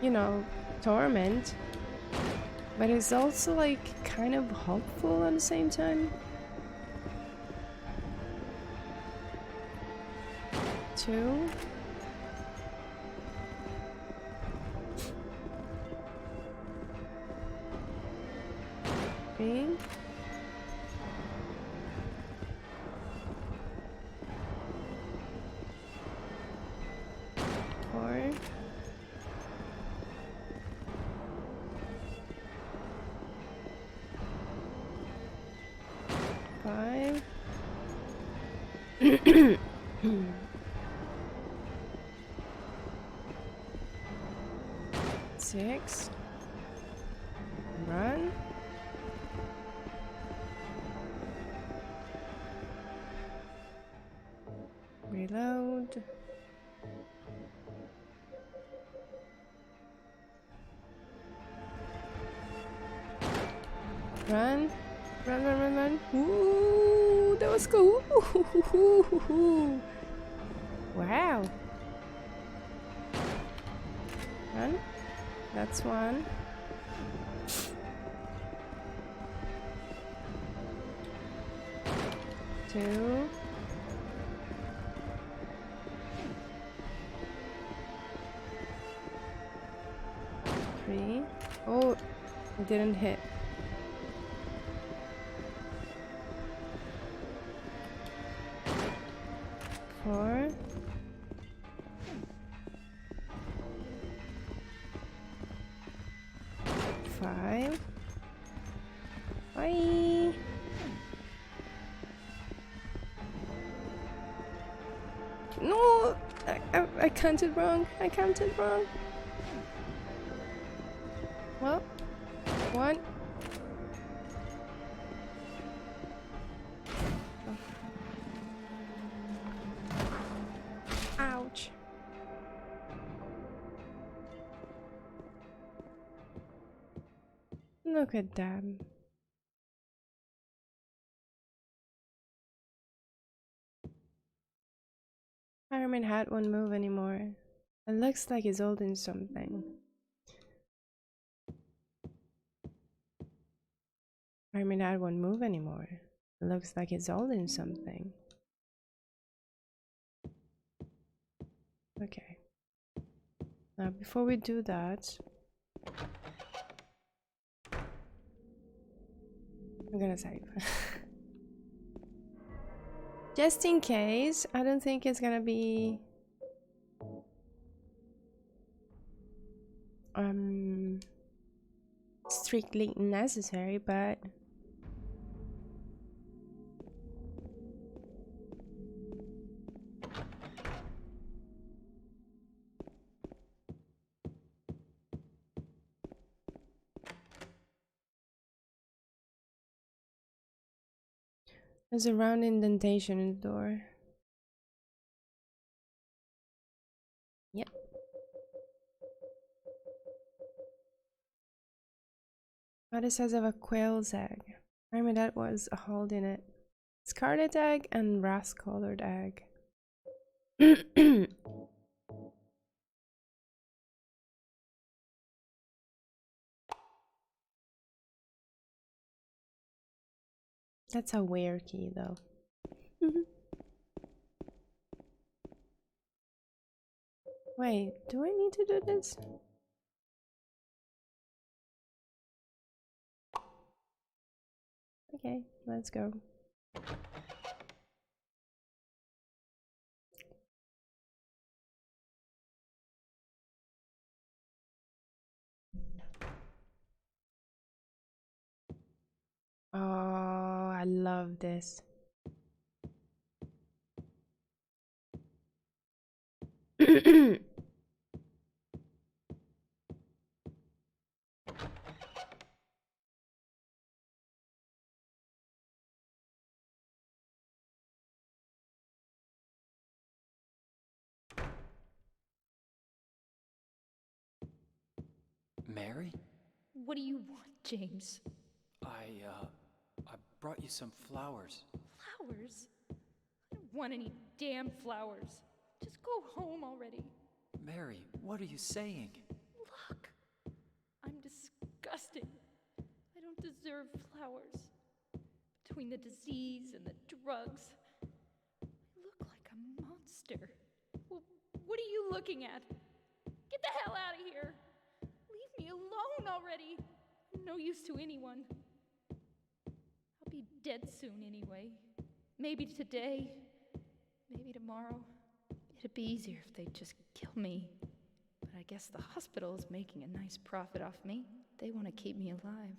you know, torment. But it's also, like, kind of hopeful at the same time. 2. 4. 5. 6. Run. Reload. Run. Run, run, run, run. Ooh, that was cool. Ooh. Wow. Run. That's 1. 2. 3. Oh, it didn't hit. 4. 5. Bye. No, I counted wrong. I counted wrong. Well, 1. Ouch. Look at that. Iron Man hat won't move anymore. It looks like he's holding something. Iron Man hat won't move anymore. It looks like he's holding something. Okay. Now before we do that, I'm gonna save. Just in case, I don't think it's gonna be strictly necessary, but there's a round indentation in the door. Yep. What it says of a quail's egg. I mean, that was a hole in it. Scarlet egg and rust-colored egg. That's a weird key, though. Wait, do I need to do this? Okay, let's go. Oh, I love this. Mary? What do you want, James? I brought you some flowers. Flowers? I don't want any damn flowers. Just go home already. Mary, what are you saying? Look, I'm disgusting. I don't deserve flowers. Between the disease and the drugs, I look like a monster. Well, what are you looking at? Get the hell out of here! Leave me alone already! I'm no use to anyone. I'll be dead soon anyway. Maybe today, maybe tomorrow. It'd be easier if they'd just kill me. I guess the hospital is making a nice profit off me. They want to keep me alive.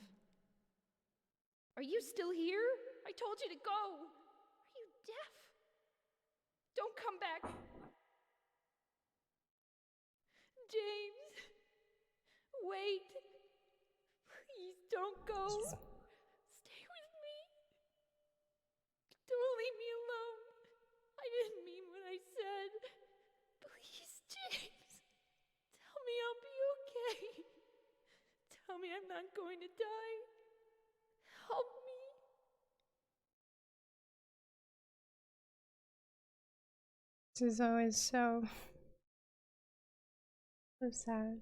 Are you still here? I told you to go. Are you deaf? Don't come back. James, wait. Please don't go. Stay with me. Don't leave me alone. I didn't mean what I said. Please, James. Tell me I'll be okay. Tell me I'm not going to die. Help me. This is always so sad.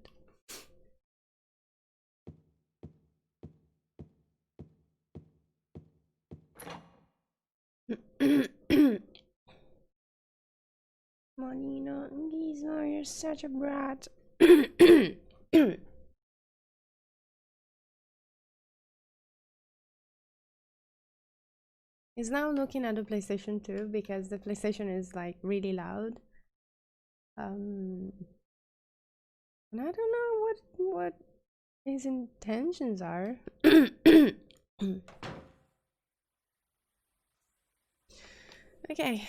Monina, Giza, you're such a brat. He's now looking at the PlayStation 2 because the PlayStation is like really loud. And I don't know what his intentions are. Okay.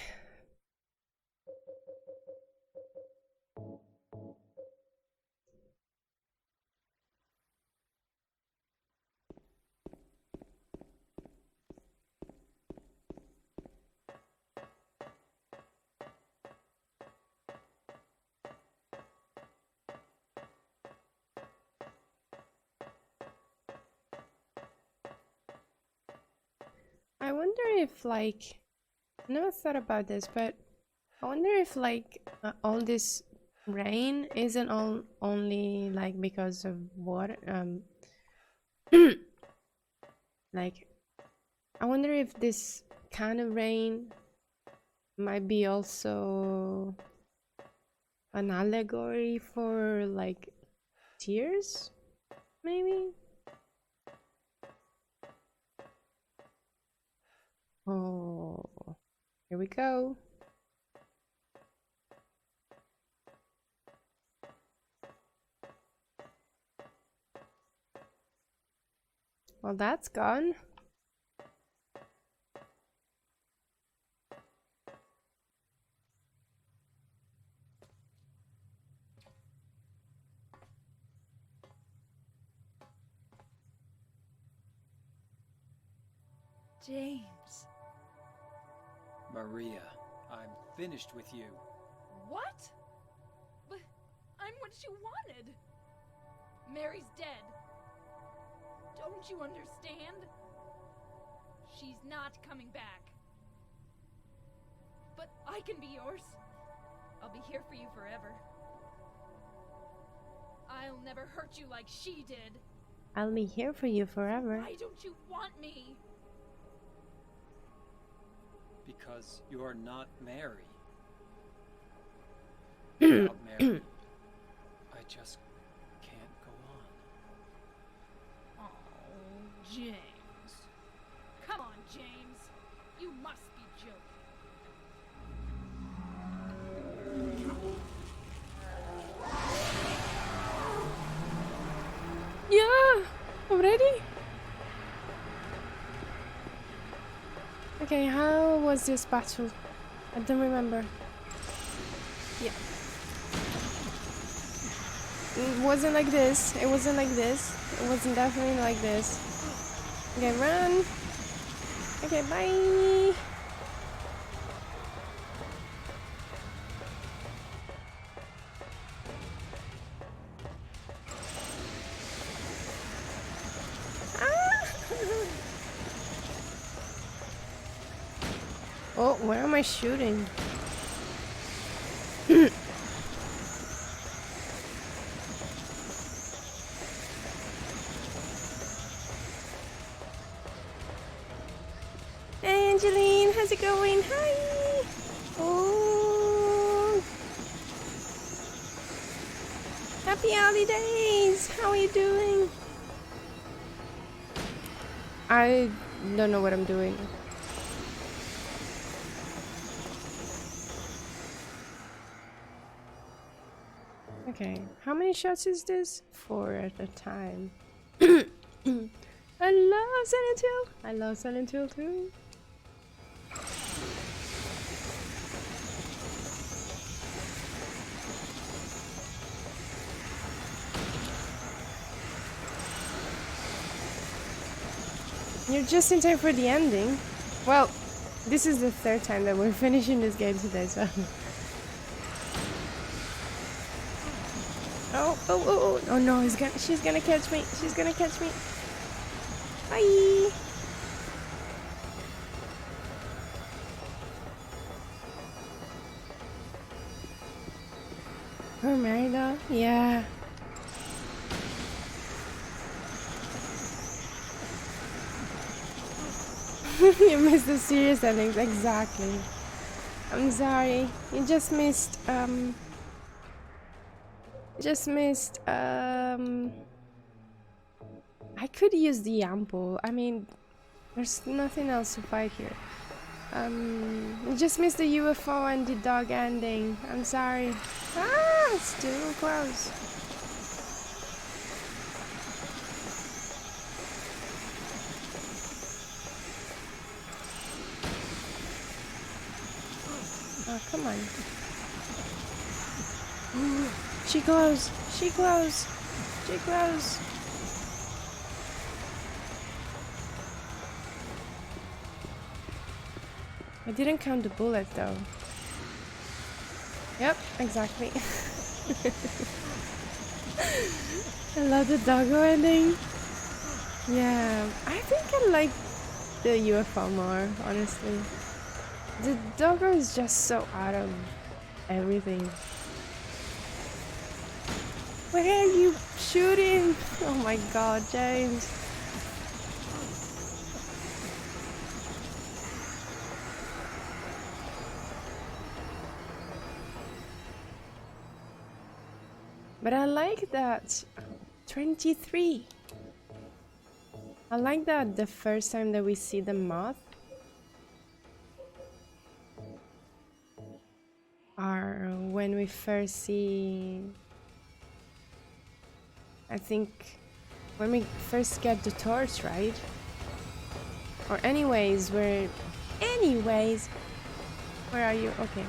I wonder if, like, I never thought about this, but I wonder if, like, all this rain isn't only like because of water. Like, I wonder if this kind of rain might be also an allegory for, like, tears, maybe. Oh, here we go. Well, that's gone. James. Maria, I'm finished with you. What? But I'm what you wanted. Mary's dead. Don't you understand? She's not coming back. But I can be yours. I'll be here for you forever. I'll never hurt you like she did. I'll be here for you forever. Why don't you want me? Because you're not Mary. Without Mary, I just can't go on. Oh, James. Come on, James. You must be joking. Yeah, already? Okay, how was this battle? I don't remember. Yeah. It wasn't like this. It wasn't like this. It wasn't definitely like this. Okay, run. Okay, bye. Oh, where am I shooting? Hey, Angeline, how's it going? Hi. Oh, happy holidays. How are you doing? I don't know what I'm doing. Okay, how many shots is this? 4 at a time. I love Silent Hill. I love Silent Hill too. You're just in time for the ending. Well, this is the 3rd time that we're finishing this game today, so. Oh no, she's gonna catch me. She's gonna catch me. Bye. We're married though? Yeah. You missed the serious endings, exactly. I'm sorry. You just missed, I could use the ample. I mean, there's nothing else to fight here. You just missed the UFO and the dog ending. I'm sorry. Ah, it's too close. Oh, come on. Ooh, she glows. She glows. She glows. I didn't count the bullet though. Yep, exactly. I love the doggo ending. Yeah, I think I like the UFO more, honestly. The doggo is just so out of everything. Where are you shooting? Oh my god, James. But I like that 23. I like that the first time that we see the moth are when we first see, I think, when we first get the torch, right? Or anyways, where are you? Okay.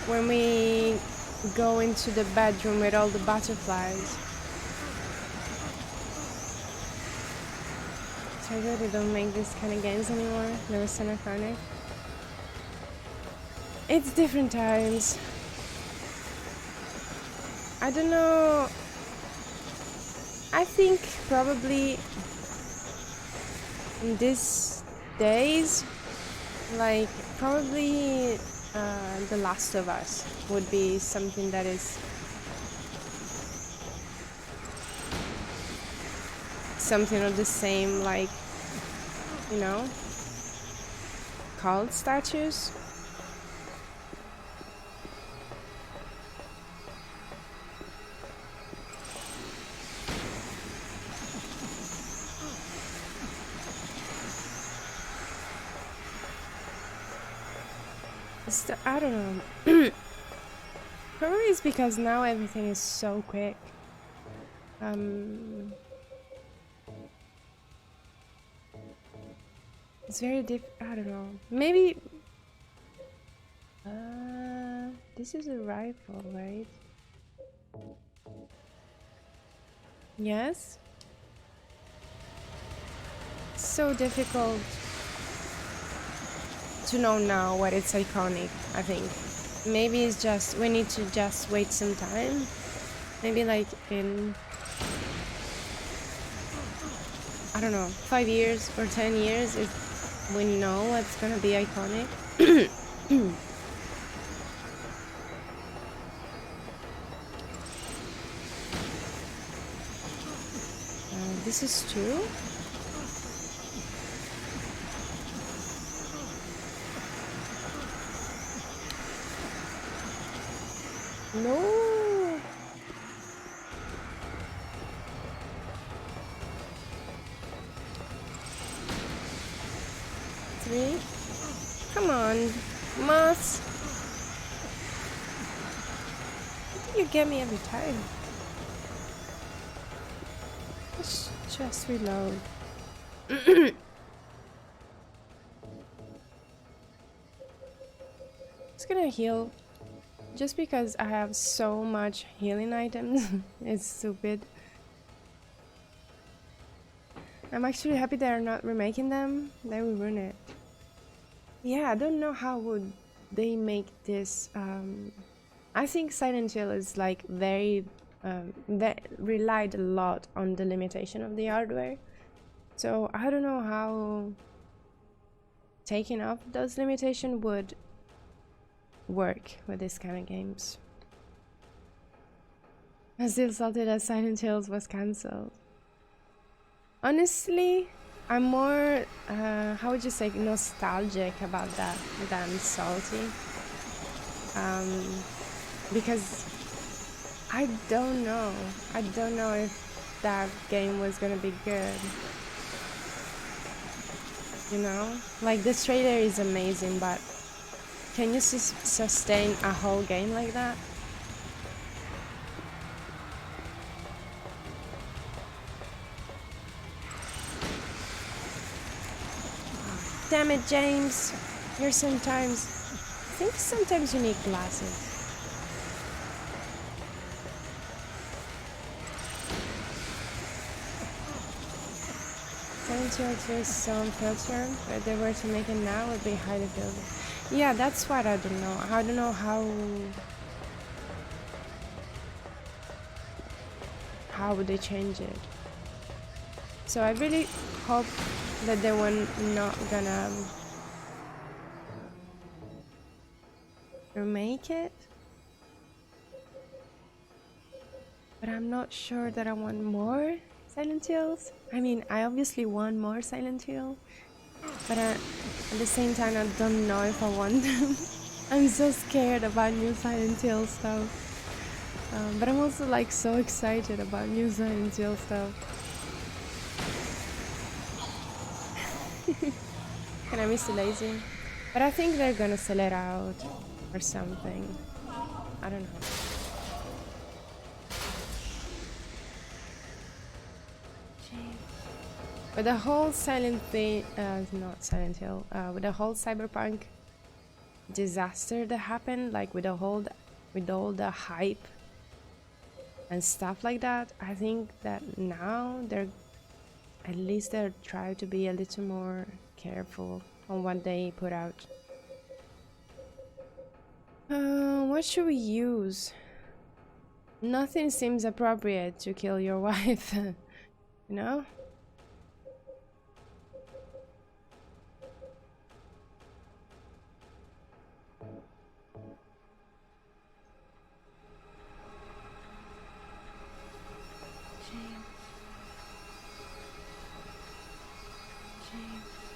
When we go into the bedroom with all the butterflies. So I really don't make this kind of games anymore. Never seen a chronic. It's different times. I don't know. I think probably in these days, like probably The Last of Us would be something that is something of the same, like, you know, cult statues. I don't know. Probably it's because now everything is so quick. It's very I don't know. Maybe this is a rifle, right? Yes. So difficult to know now what it's iconic, I think. Maybe it's just we need to just wait some time. Maybe like in, I don't know, 5 years or 10 years if we know what's gonna be iconic. This is true. No. Really? Come on, moss. You get me every time. Let's just reload. Just gonna heal. Just because I have so much healing items. It's stupid. I'm actually happy they're not remaking them. They will ruin it. Yeah, I don't know how would they make this. I think Silent Hill is like very. They relied a lot on the limitation of the hardware. So I don't know how taking off those limitations would work with this kind of games. I'm still salty that Silent Hills was cancelled. Honestly, I'm more, how would you say, nostalgic about that than salty. Because I don't know. I don't know if that game was gonna be good. You know? Like, this trailer is amazing, but can you sustain a whole game like that? Damn it, James. You're sometimes... I think sometimes you need glasses. Is so unfiltered, but if they were to make it now, it would be highly filtered. Yeah, that's what I don't know. I don't know how would they change it. So I really hope that they were not gonna remake it. But I'm not sure that I want more Silent Hills. I mean, I obviously want more Silent Hill, but at the same time, I don't know if I want them. I'm so scared about new Silent Hill stuff. But I'm also like so excited about new Silent Hill stuff. Can I miss the lazy? But I think they're gonna sell it out or something. I don't know. With the whole Silent thing, not Silent Hill, with the whole cyberpunk disaster that happened, like with all the hype and stuff like that, I think that now they're trying to be a little more careful on what they put out. What should we use? Nothing seems appropriate to kill your wife, you know?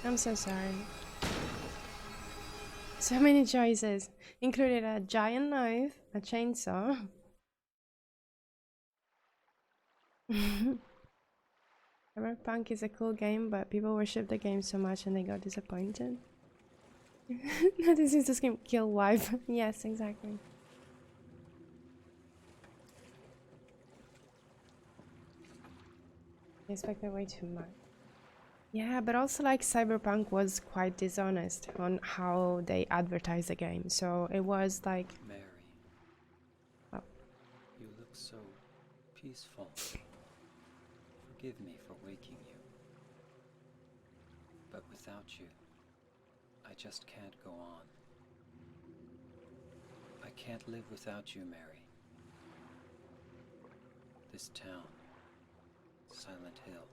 I'm so sorry. So many choices, included a giant knife, a chainsaw. Cyberpunk is a cool game, but people worship the game so much and they got disappointed. Nothing seems to kill wife. Yes, exactly. I expected way too much. Yeah, but also like Cyberpunk was quite dishonest on how they advertise the game. So it was like... Mary. Oh. You look so peaceful. Forgive me for waking you. But without you, I just can't go on. I can't live without you, Mary. This town, Silent Hill.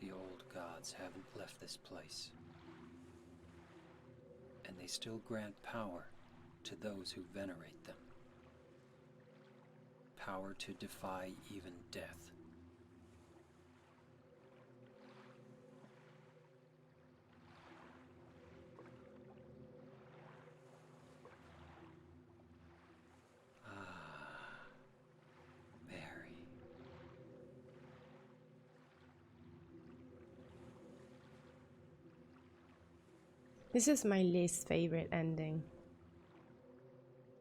The old gods haven't left this place. And they still grant power to those who venerate them. Power to defy even death. Mary. This is my least favorite ending.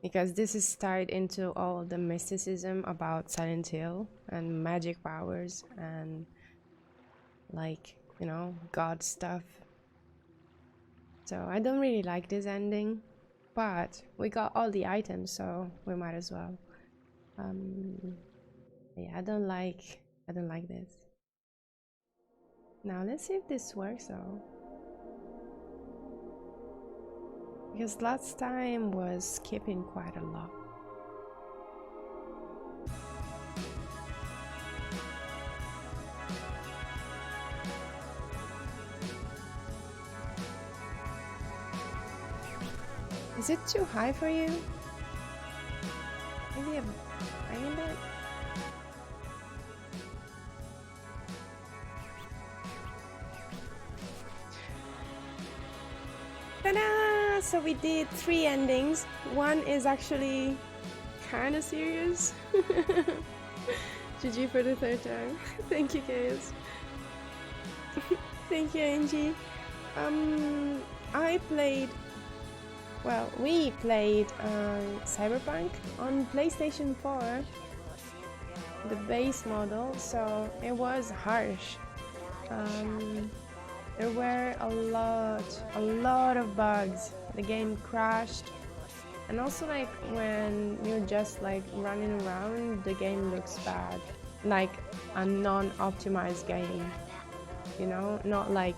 Because this is tied into all the mysticism about Silent Hill and magic powers and like, you know, god stuff. So I don't really like this ending, but we got all the items, so we might as well. Yeah, I don't like this. Now let's see if this works though. Because last time was skipping quite a lot. Is it too high for you? Maybe a tiny bit? Ta-da! So we did 3 endings. One is actually kind of serious. GG for the 3rd time. Thank you, Chaos. Thank you, Angie. We played Cyberpunk on PlayStation 4, the base model, so it was harsh. There were a lot of bugs. The game crashed, and also like when you're just like running around, the game looks bad, like a non-optimized game, you know, not like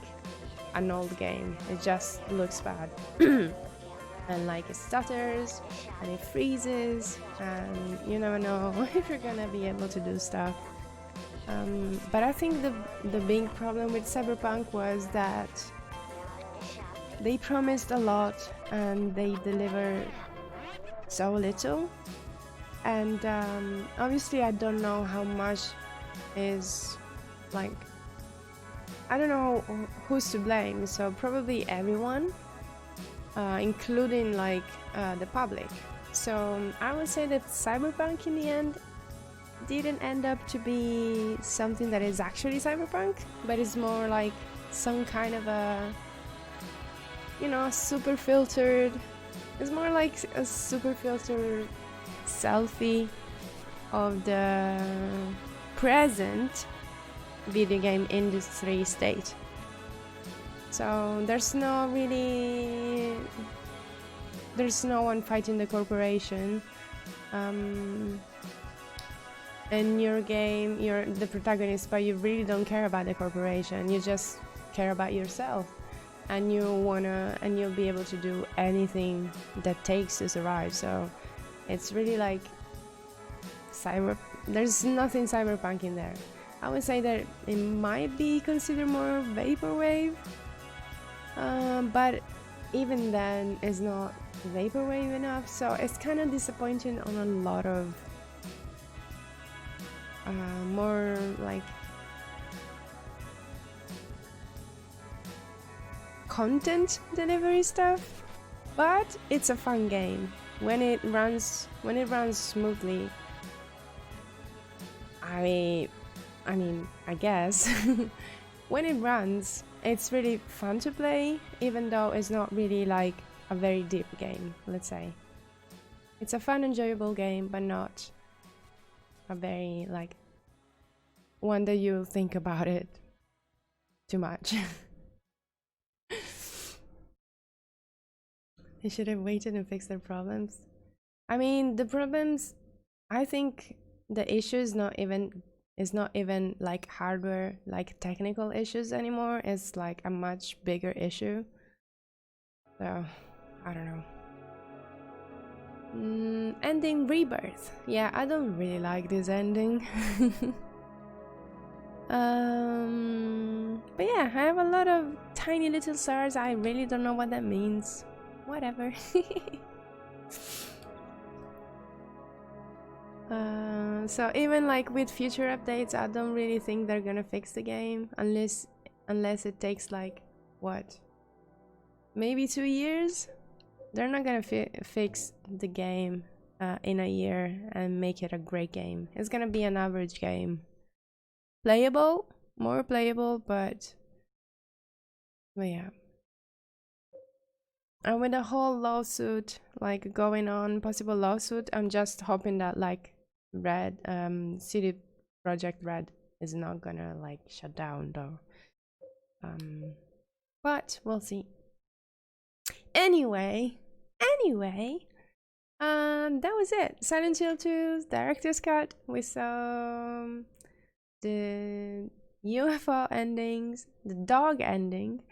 an old game. It just looks bad. And like it stutters and it freezes and you never know if you're gonna be able to do stuff. But I think the big problem with Cyberpunk was that they promised a lot and they delivered so little. And obviously I don't know how much is like, I don't know who's to blame, so probably everyone. Including like the public. So I would say that Cyberpunk in the end didn't end up to be something that is actually Cyberpunk, but it's more like some kind of a, you know, super filtered, it's more like a super filtered selfie of the present video game industry state. So there's no one fighting the corporation. In your game, you're the protagonist, but you really don't care about the corporation. You just care about yourself, and you'll be able to do anything that takes to survive. So it's really like there's nothing cyberpunk in there. I would say that it might be considered more vaporwave. But even then it's not vaporwave enough, so it's kind of disappointing on a lot of more like content delivery stuff. But it's a fun game when it runs smoothly. I mean, I guess when it runs, it's really fun to play, even though it's not really like a very deep game, let's say. It's a fun, enjoyable game, but not a very like one that you think about it too much. They should have waited and fixed their problems. I mean, the problems, I think the issue is not even like hardware, like technical issues anymore. It's like a much bigger issue. So I don't know. Ending Rebirth. Yeah, I don't really like this ending. But yeah, I have a lot of tiny little stars. I really don't know what that means. Whatever. So even like with future updates, I don't really think they're gonna fix the game unless it takes like what, maybe 2 years. They're not gonna fix the game in a year and make it a great game. It's gonna be an average game, playable, more playable, but yeah. And with the whole lawsuit like going on, possible lawsuit, I'm just hoping that like CD Projekt Red is not gonna like shut down though. But we'll see. Anyway, that was it. Silent Hill 2's director's cut. We saw the UFO endings, the dog ending,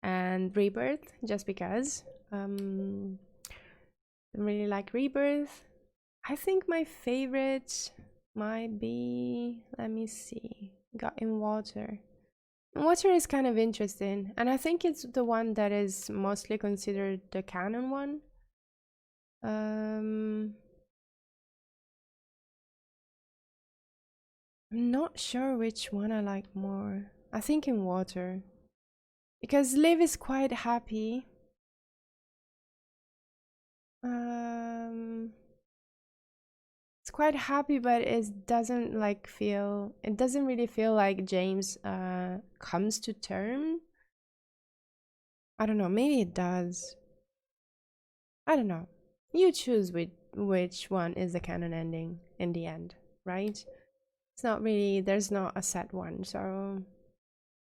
and Rebirth, just because. I really like Rebirth. I think my favorite might be, let me see, Got in Water. Water is kind of interesting, and I think it's the one that is mostly considered the canon one. I'm not sure which one I like more. I think In Water, because Liv is quite happy. It's quite happy, but it doesn't like feel. It doesn't really feel like James comes to term. I don't know. Maybe it does. I don't know. You choose which one is the canon ending in the end, right? It's not really. There's not a set one, so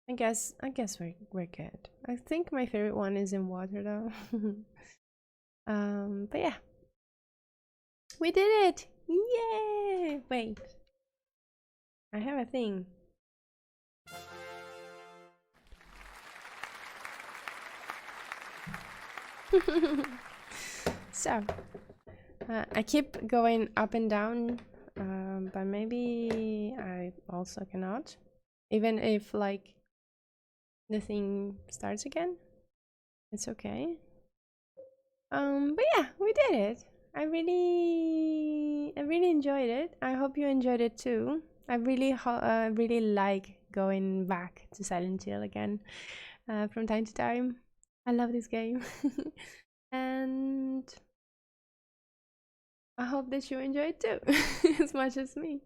I guess we're good. I think my favorite one is In Water though. But yeah, we did it! Yay! Wait, I have a thing. So, I keep going up and down, but maybe I also cannot. Even if like the thing starts again, it's okay. But yeah, we did it. I really enjoyed it. I hope you enjoyed it too. I really like going back to Silent Hill again from time to time. I love this game. And I hope that you enjoy it too as much as me.